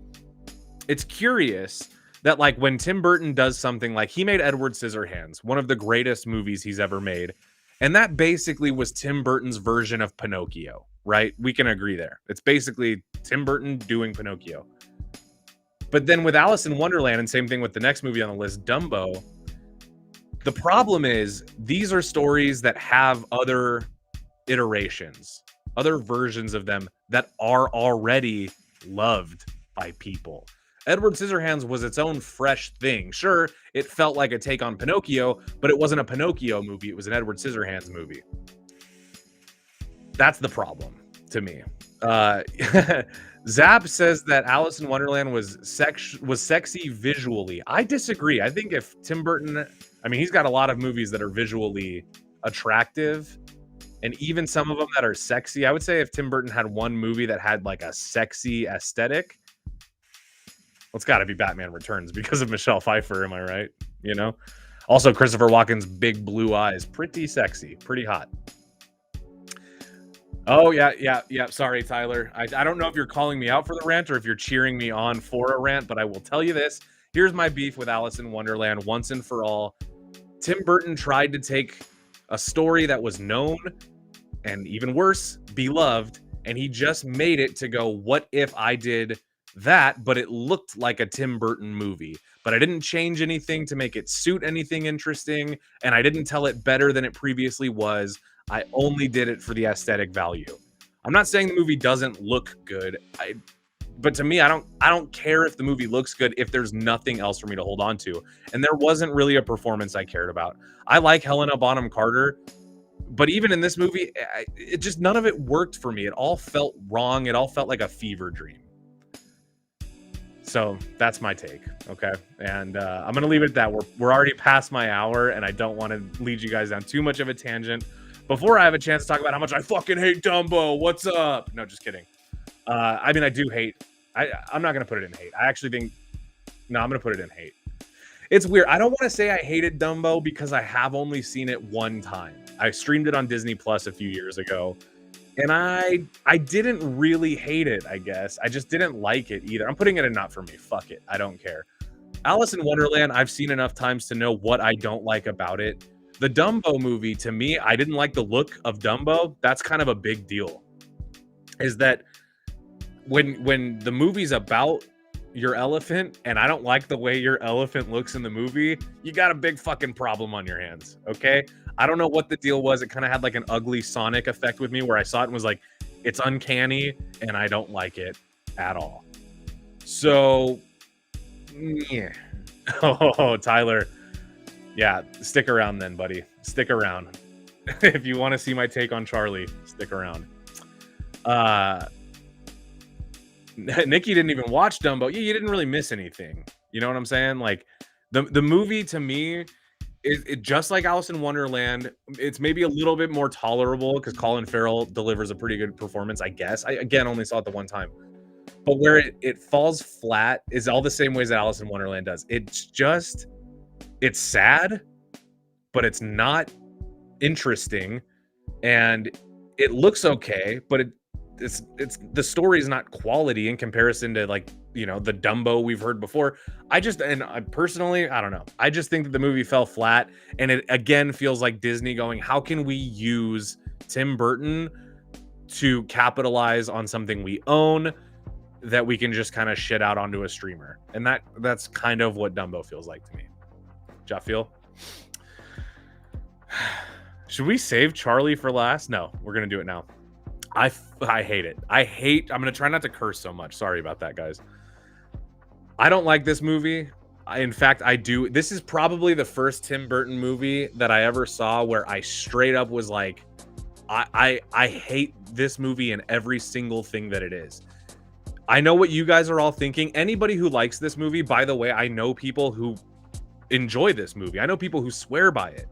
it's curious that, like, when Tim Burton does something, like, he made Edward Scissorhands, one of the greatest movies he's ever made. And that basically was Tim Burton's version of Pinocchio, right? We can agree there. It's basically Tim Burton doing Pinocchio. But then with Alice in Wonderland, and same thing with the next movie on the list, Dumbo, the problem is these are stories that have other iterations, other versions of them that are already loved by people. Edward Scissorhands was its own fresh thing. Sure, it felt like a take on Pinocchio, but it wasn't a Pinocchio movie. It was an Edward Scissorhands movie. That's the problem to me. Zap says that Alice in Wonderland was sexy visually. I disagree. I think if Tim Burton, I mean, he's got a lot of movies that are visually attractive, and even some of them that are sexy. I would say if Tim Burton had one movie that had, like, a sexy aesthetic, well, it's got to be Batman Returns because of Michelle Pfeiffer. Am I right? You know. Also, Christopher Walken's big blue eyes, pretty sexy, pretty hot. Oh, yeah. Sorry, Tyler. I don't know if you're calling me out for the rant or if you're cheering me on for a rant, but I will tell you this. Here's my beef with Alice in Wonderland once and for all. Tim Burton tried to take a story that was known and, even worse, beloved, and he just made it to go, what if I did that, but it looked like a Tim Burton movie? But I didn't change anything to make it suit anything interesting, and I didn't tell it better than it previously was. I only did it for the aesthetic value. I'm not saying the movie doesn't look good, but to me, I don't care if the movie looks good if there's nothing else for me to hold on to. And there wasn't really a performance I cared about. I like Helena Bonham Carter, but even in this movie, it just, none of it worked for me. It all felt wrong. It all felt like a fever dream. So that's my take, okay? And I'm going to leave it at that. We're already past my hour, and I don't want to lead you guys down too much of a tangent before I have a chance to talk about how much I fucking hate Dumbo. What's up? No, just kidding. I mean, I do hate. I'm not going to put it in hate. I actually think... No, I'm going to put it in hate. It's weird. I don't want to say I hated Dumbo because I have only seen it one time. I streamed it on Disney Plus a few years ago. And I didn't really hate it, I guess. I just didn't like it either. I'm putting it in not for me. Fuck it. I don't care. Alice in Wonderland, I've seen enough times to know what I don't like about it. The Dumbo movie, to me, I didn't like the look of Dumbo. That's kind of a big deal. Is that when the movie's about your elephant and I don't like the way your elephant looks in the movie, you got a big fucking problem on your hands, okay? I don't know what the deal was. It kind of had like an ugly Sonic effect with me where I saw it and was like, it's uncanny and I don't like it at all. So, yeah. Oh, Tyler. Yeah, stick around then, buddy. Stick around. If you want to see my take on Charlie, stick around. Nikki didn't even watch Dumbo. Yeah, you didn't really miss anything. You know what I'm saying? Like the movie to me is it just like Alice in Wonderland. It's maybe a little bit more tolerable because Colin Farrell delivers a pretty good performance, I guess. I again only saw it the one time. But where it falls flat is all the same ways that Alice in Wonderland does. It's sad, but it's not interesting, and it looks okay, but it's the story is not quality in comparison to, like, you know, the Dumbo we've heard before. I personally, I don't know. I just think that the movie fell flat, and it again feels like Disney going, how can we use Tim Burton to capitalize on something we own that we can just kind of shit out onto a streamer? And that's kind of what Dumbo feels like to me. Do y'all feel? Should we save Charlie for last? No, we're gonna do it now. I hate it. I'm gonna try not to curse so much. Sorry about that, guys. I don't like this movie. In fact, I do. This is probably the first Tim Burton movie that I ever saw where I straight up was like, I hate this movie and every single thing that it is. I know what you guys are all thinking. Anybody who likes this movie, by the way, I know people who enjoy this movie. I know people who swear by it.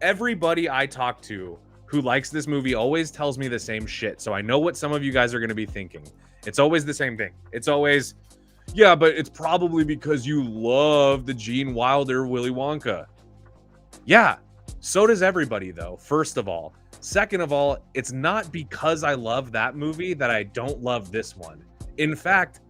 Everybody I talk to who likes this movie always tells me the same shit. So I know what some of you guys are going to be thinking. It's always the same thing. It's always, yeah, but it's probably because you love the Gene Wilder Willy Wonka. Yeah, so does everybody, though, first of all. Second of all, it's not because I love that movie that I don't love this one. In fact,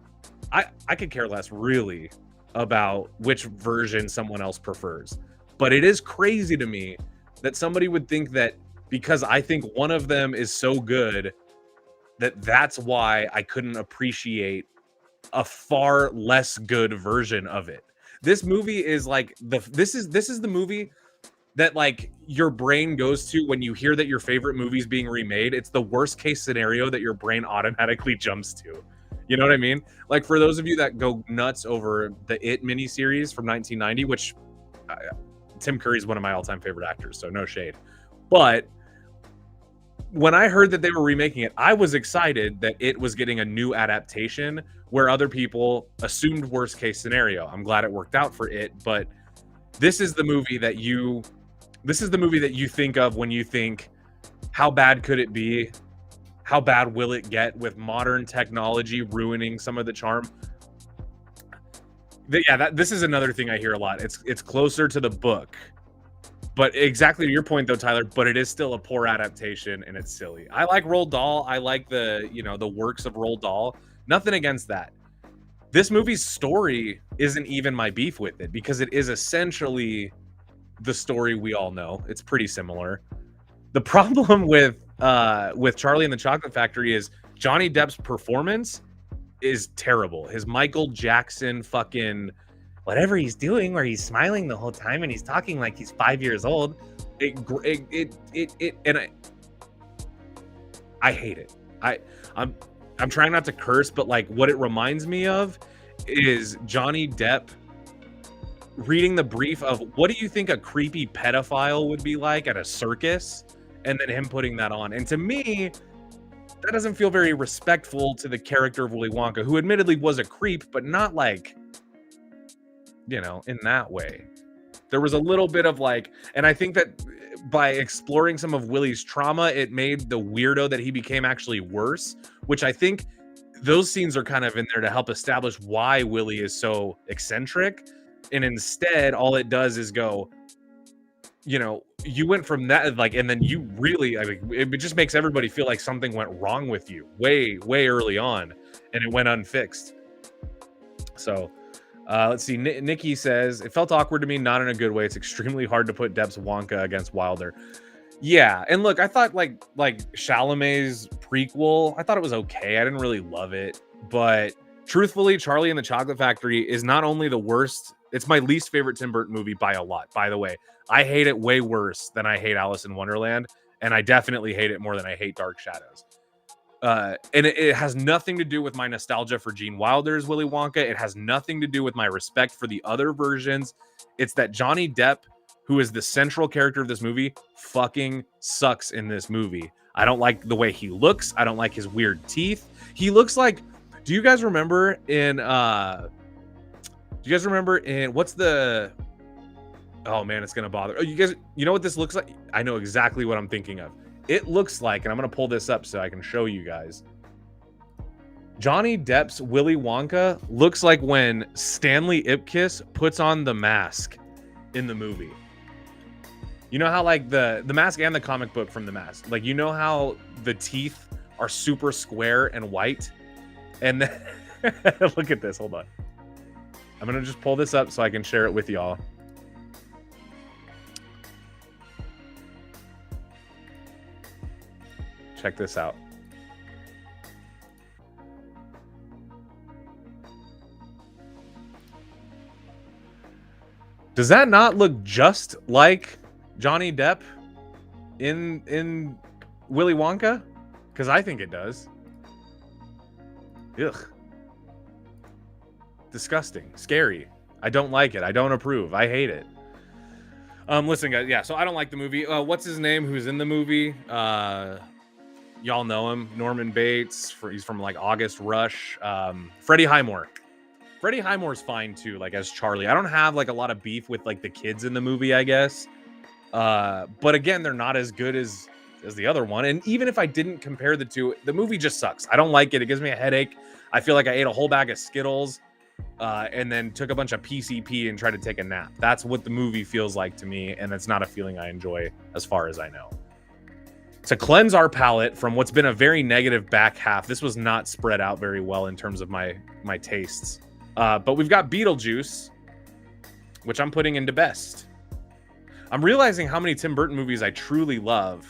I could care less, really, about which version someone else prefers. But it is crazy to me that somebody would think that because I think one of them is so good, that's why I couldn't appreciate a far less good version of it. This movie is like this is the movie that, like, your brain goes to when you hear that your favorite movie is being remade. It's the worst case scenario that your brain automatically jumps to. You know what I mean? Like, for those of you that go nuts over the It miniseries from 1990, which Tim Curry's one of my all-time favorite actors, so no shade. But when I heard that they were remaking it, I was excited that it was getting a new adaptation where other people assumed worst case scenario. I'm glad it worked out for It, but this is the movie that you think of when you think, how bad could it be? How bad will it get with modern technology ruining some of the charm? This is another thing I hear a lot. It's closer to the book. But exactly to your point, though, Tyler, but it is still a poor adaptation, and it's silly. I like Roald Dahl. I like the works of Roald Dahl. Nothing against that. This movie's story isn't even my beef with it, because it is essentially the story we all know. It's pretty similar. The problem with Charlie and the Chocolate Factory is Johnny Depp's performance is terrible. His Michael Jackson fucking whatever he's doing, where he's smiling the whole time and he's talking like he's 5 years old. I hate it. I'm trying not to curse, but like what it reminds me of is Johnny Depp reading the brief of what do you think a creepy pedophile would be like at a circus, and then him putting that on. And to me, that doesn't feel very respectful to the character of Willy Wonka, who admittedly was a creep, but not like, you know, in that way. There was a little bit of like, and I think that by exploring some of Willy's trauma, it made the weirdo that he became actually worse, which I think those scenes are kind of in there to help establish why Willy is so eccentric. And instead, all it does is go, you know, you went from that, like, and then you really, I mean, it just makes everybody feel like something went wrong with you way early on, and it went unfixed. So, let's see. Nikki says, it felt awkward to me, not in a good way. It's extremely hard to put Depp's Wonka against Wilder. Yeah, and look, I thought like Chalamet's prequel, I thought it was okay. I didn't really love it, but truthfully, Charlie and the Chocolate Factory is not only the worst, it's my least favorite Tim Burton movie by a lot, by the way. I hate it way worse than I hate Alice in Wonderland, and I definitely hate it more than I hate Dark Shadows. And it has nothing to do with my nostalgia for Gene Wilder's Willy Wonka. It has nothing to do with my respect for the other versions. It's that Johnny Depp, who is the central character of this movie, fucking sucks in this movie. I don't like the way he looks. I don't like his weird teeth. He looks like, do you guys remember in Do you guys remember in what's the? Oh man, it's gonna bother. Oh, you guys, you know what this looks like? I know exactly what I'm thinking of. It looks like, and I'm gonna pull this up so I can show you guys. Johnny Depp's Willy Wonka looks like when Stanley Ipkiss puts on the mask in the movie. You know how like the mask and the comic book from the mask, like you know how the teeth are super square and white, and then look at this. Hold on, I'm gonna just pull this up so I can share it with y'all. Check this out. Does that not look just like Johnny Depp in Willy Wonka? Because I think it does. Ugh. Disgusting. Scary. I don't like it. I don't approve. I hate it. Listen, guys. Yeah, so I don't like the movie. What's his name? Who's in the movie? Y'all know him. Norman Bates. He's from like August Rush. Freddie Highmore. Freddie Highmore's fine too, like as Charlie. I don't have like a lot of beef with like the kids in the movie, I guess. But again, they're not as good as the other one. And even if I didn't compare the two, the movie just sucks. I don't like it. It gives me a headache. I feel like I ate a whole bag of Skittles and then took a bunch of PCP and tried to take a nap. That's what the movie feels like to me, and that's not a feeling I enjoy as far as I know. To cleanse our palate from what's been a very negative back half, this was not spread out very well in terms of my tastes. But we've got Beetlejuice, which I'm putting into best. I'm realizing how many Tim Burton movies I truly love.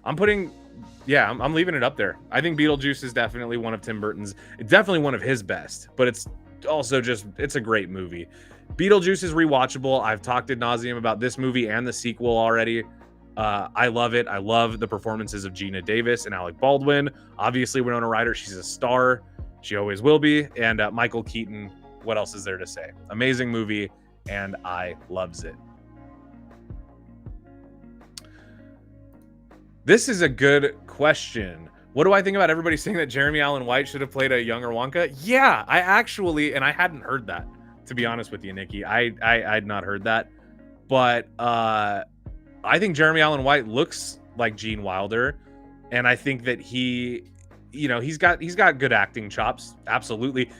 I'm leaving it up there. I think Beetlejuice is definitely one of Tim Burton's, definitely one of his best, but it's also it's a great movie. Beetlejuice is rewatchable. I've talked ad nauseum about this movie and the sequel already. I love it. I love the performances of Gina Davis and Alec Baldwin. Obviously, Winona Ryder, she's a star. She always will be. And Michael Keaton, what else is there to say? Amazing movie, and I loves it. This is a good question. What do I think about everybody saying that Jeremy Allen White should have played a younger Wonka? Yeah, I actually, and I hadn't heard that, to be honest with you, Nikki. I'd not heard that. But I think Jeremy Allen White looks like Gene Wilder, and I think that he's got good acting chops. Absolutely.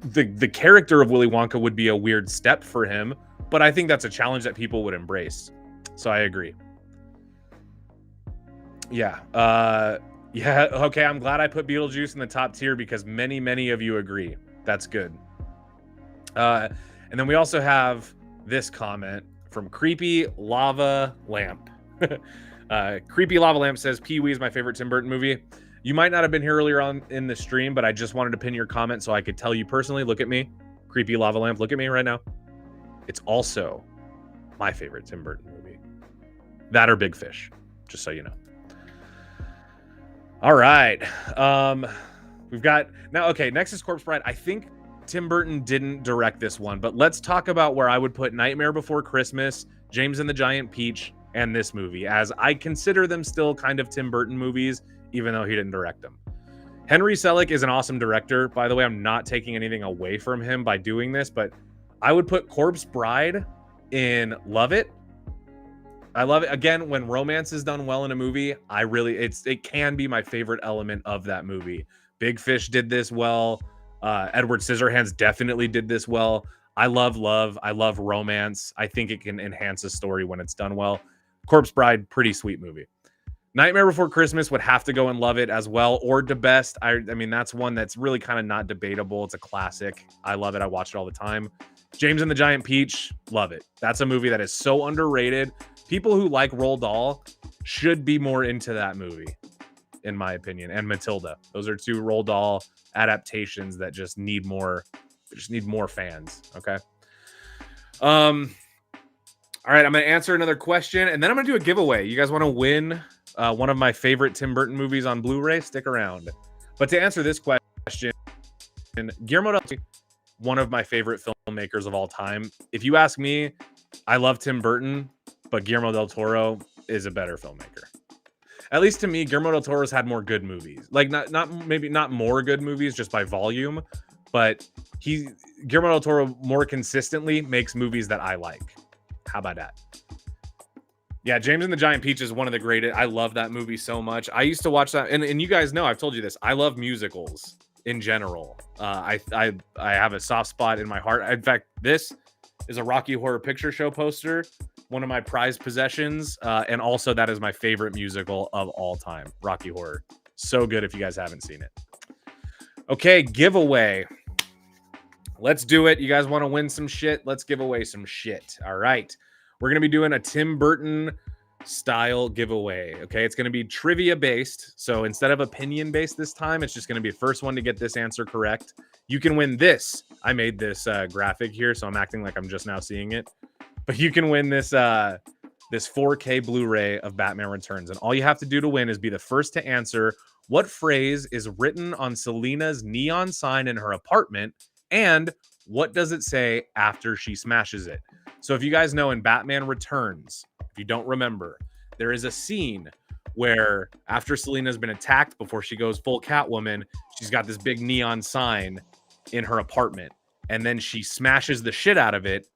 The character of Willy Wonka would be a weird step for him, but I think that's a challenge that people would embrace. So I agree. Yeah. Okay. I'm glad I put Beetlejuice in the top tier because many of you agree. That's good. And then we also have this comment from Creepy Lava Lamp. Creepy Lava Lamp says, Pee-wee is my favorite Tim Burton movie. You might not have been here earlier on in the stream, but I just wanted to pin your comment so I could tell you personally. Look at me. Creepy Lava Lamp, look at me right now. It's also my favorite Tim Burton movie. That or Big Fish, just so you know. All right. We've got now. Okay, next is Corpse Bride. I think Tim Burton didn't direct this one, but let's talk about where I would put Nightmare Before Christmas, James and the Giant Peach, and this movie, as I consider them still kind of Tim Burton movies, even though he didn't direct them. Henry Selick is an awesome director. By the way, I'm not taking anything away from him by doing this, but I would put Corpse Bride in Love It. I love it. Again, when romance is done well in a movie, it can be my favorite element of that movie. Big Fish did this well. Edward Scissorhands definitely did this well. I love love. I love romance. I think it can enhance a story when it's done well. Corpse Bride, pretty sweet movie. Nightmare Before Christmas would have to go and Love It as well, or The Best. I mean, that's one that's really kind of not debatable. It's a classic. I love it. I watch it all the time. James and the Giant Peach, love it. That's a movie that is so underrated. People who like Roald Dahl should be more into that movie, in my opinion. And Matilda. Those are two Roald Dahl adaptations that just need more fans. Okay. All right, I'm going to answer another question, and then I'm going to do a giveaway. You guys want to win one of my favorite Tim Burton movies on Blu-ray? Stick around. But to answer this question, Guillermo del Toro, one of my favorite filmmakers of all time. If you ask me, I love Tim Burton, but Guillermo del Toro is a better filmmaker. At least to me, Guillermo del Toro's had more good movies. Like maybe not more good movies just by volume, but Guillermo del Toro more consistently makes movies that I like. How about that? Yeah, James and the Giant Peach is one of the greatest. I love that movie so much. I used to watch that, and you guys know I've told you this. I love musicals in general. I have a soft spot in my heart. In fact, this is a Rocky Horror Picture Show poster, one of my prized possessions, and also that is my favorite musical of all time, Rocky Horror. So good if you guys haven't seen it. Okay, giveaway. Let's do it. You guys want to win some shit? Let's give away some shit. All right. We're going to be doing a Tim Burton style giveaway. Okay. It's going to be trivia based. So instead of opinion based this time, it's just going to be the first one to get this answer correct. You can win this. I made this graphic here, so I'm acting like I'm just now seeing it. But you can win this this 4K Blu-ray of Batman Returns. And all you have to do to win is be the first to answer what phrase is written on Selina's neon sign in her apartment, and what does it say after she smashes it. So if you guys know in Batman Returns, if you don't remember, there is a scene where after Selina's been attacked, before she goes full Catwoman, she's got this big neon sign in her apartment, and then she smashes the shit out of it,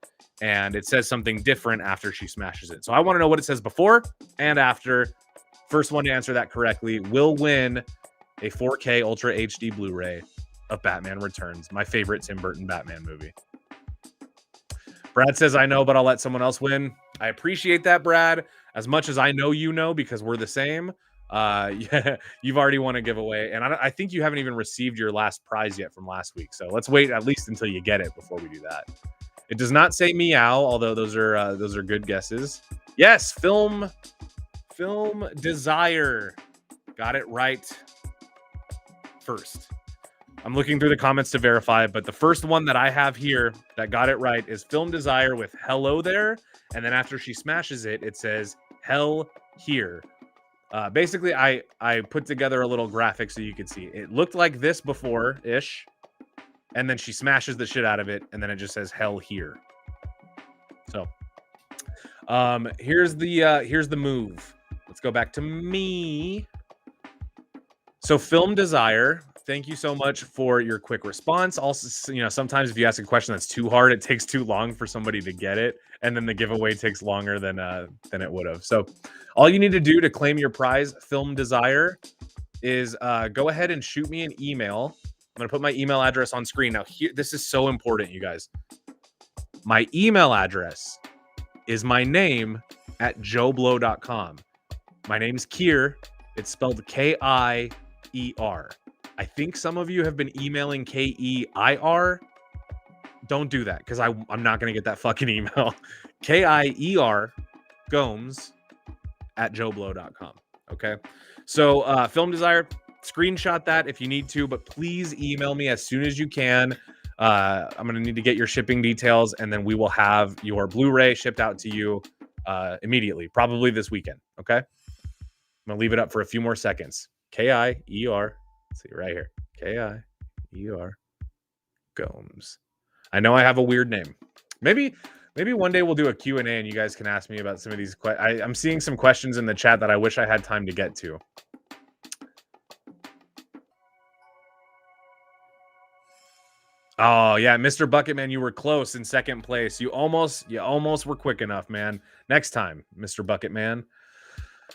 and it says something different after she smashes it. So I want to know what it says before and after. First one to answer that correctly will win a 4K Ultra HD Blu-ray of Batman Returns, my favorite Tim Burton Batman movie. Brad says, I know, but I'll let someone else win. I appreciate that, Brad, as much as I know you know, because we're the same. Yeah, you've already won a giveaway, and I think you haven't even received your last prize yet from last week. So let's wait at least until you get it before we do that. It does not say meow, although those are good guesses. Yes, Film Desire got it right first. I'm looking through the comments to verify, but the first one that I have here that got it right is Film Desire with hello there. And then after she smashes it, it says hell here. Basically, I put together a little graphic so you could see. It looked like this before-ish. And then she smashes the shit out of it. And then it just says hell here. So here's the move. Let's go back to me. So Film Desire, thank you so much for your quick response. Also, sometimes if you ask a question that's too hard, it takes too long for somebody to get it, and then the giveaway takes longer than it would have. So all you need to do to claim your prize, Film Desire, is go ahead and shoot me an email. I'm going to put my email address on screen. Now, here, this is so important, you guys. My email address is my name at joeblow.com. My name's Kier. It's spelled Kier. I think some of you have been emailing Keir. Don't do that, because I'm not going to get that fucking email. Kier Gomes at joeblow.com. Okay. So Film Desire, screenshot that if you need to, but please email me as soon as you can. I'm going to need to get your shipping details, and then we will have your Blu-ray shipped out to you immediately, probably this weekend. Okay. I'm going to leave it up for a few more seconds. Kier. Let's see right here. Kier Gomes. I know I have a weird name. Maybe one day we'll do a Q&A and you guys can ask me about some of these questions. I'm seeing some questions in the chat that I wish I had time to get to. Oh yeah, Mr. Bucketman, you were close in second place. You almost were quick enough, man. Next time, Mr. Bucketman.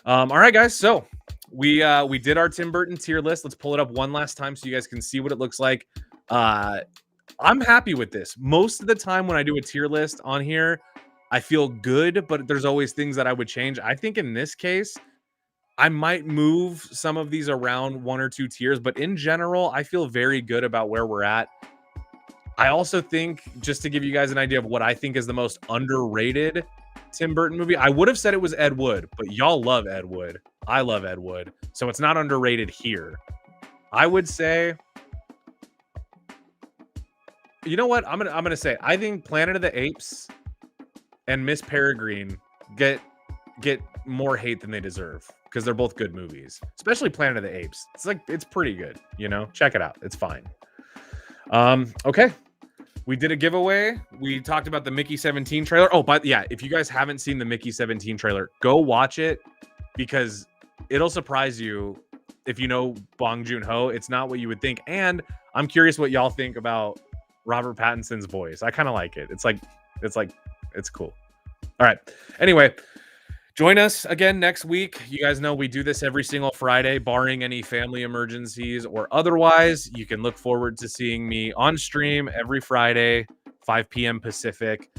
All right, guys. So we did our Tim Burton tier list. Let's pull it up one last time so you guys can see what it looks like. I'm happy with this. Most of the time when I do a tier list on here, I feel good, but there's always things that I would change. I think in this case, I might move some of these around one or two tiers, but in general, I feel very good about where we're at. I also think, just to give you guys an idea of what I think is the most underrated Tim Burton movie, I would have said it was Ed Wood, but y'all love Ed Wood. I love Ed Wood, so it's not underrated here. I would say, you know what? I'm gonna say I think Planet of the Apes and Miss Peregrine get more hate than they deserve, because they're both good movies, especially Planet of the Apes. It's pretty good, check it out. It's fine. Okay. We did a giveaway. We talked about the Mickey 17 trailer. Oh, but yeah, if you guys haven't seen the Mickey 17 trailer, go watch it, because it'll surprise you if you know Bong Joon-ho, it's not what you would think. And I'm curious what y'all think about Robert Pattinson's voice. I kind of like it. It's cool. All right. Anyway, join us again next week. You guys know we do this every single Friday, barring any family emergencies or otherwise. You can look forward to seeing me on stream every Friday, 5 p.m. Pacific.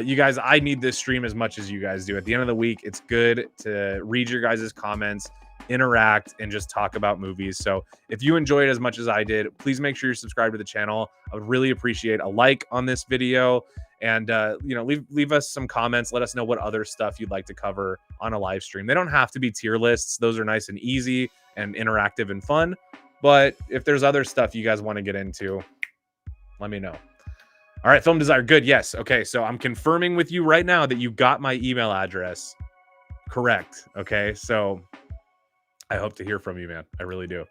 You guys, I need this stream as much as you guys do. At the end of the week, it's good to read your guys' comments, interact, and just talk about movies. So if you enjoyed it as much as I did, please make sure you're subscribed to the channel. I would really appreciate a like on this video, and leave us some comments. Let us know what other stuff you'd like to cover on a live stream. They don't have to be tier lists. Those are nice and easy and interactive and fun. But if there's other stuff you guys want to get into, let me know. All right, Film Desire, good. Yes. Okay, so I'm confirming with you right now that you got my email address correct. Okay, so I hope to hear from you, man. I really do.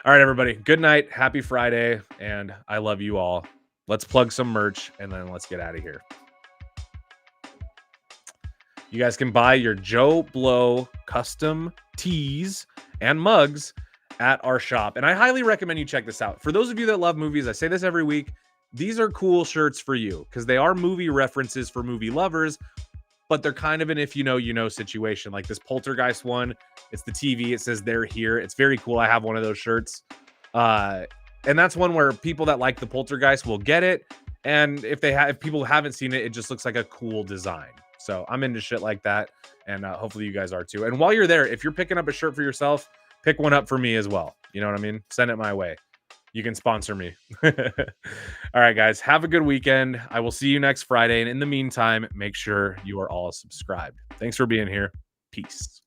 All right, everybody. Good night. Happy Friday. And I love you all. Let's plug some merch and then let's get out of here. You guys can buy your Joe Blow custom tees and mugs at our shop. And I highly recommend you check this out. For those of you that love movies, I say this every week. These are cool shirts for you because they are movie references for movie lovers, but they're kind of an if you know situation. Like this Poltergeist one, it's the TV. It says they're here. It's very cool. I have one of those shirts. And that's one where people that like the Poltergeist will get it. And if people haven't seen it, it just looks like a cool design. So I'm into shit like that. And hopefully you guys are too. And while you're there, if you're picking up a shirt for yourself, pick one up for me as well. You know what I mean? Send it my way. You can sponsor me. All right, guys. Have a good weekend. I will see you next Friday. And in the meantime, make sure you are all subscribed. Thanks for being here. Peace.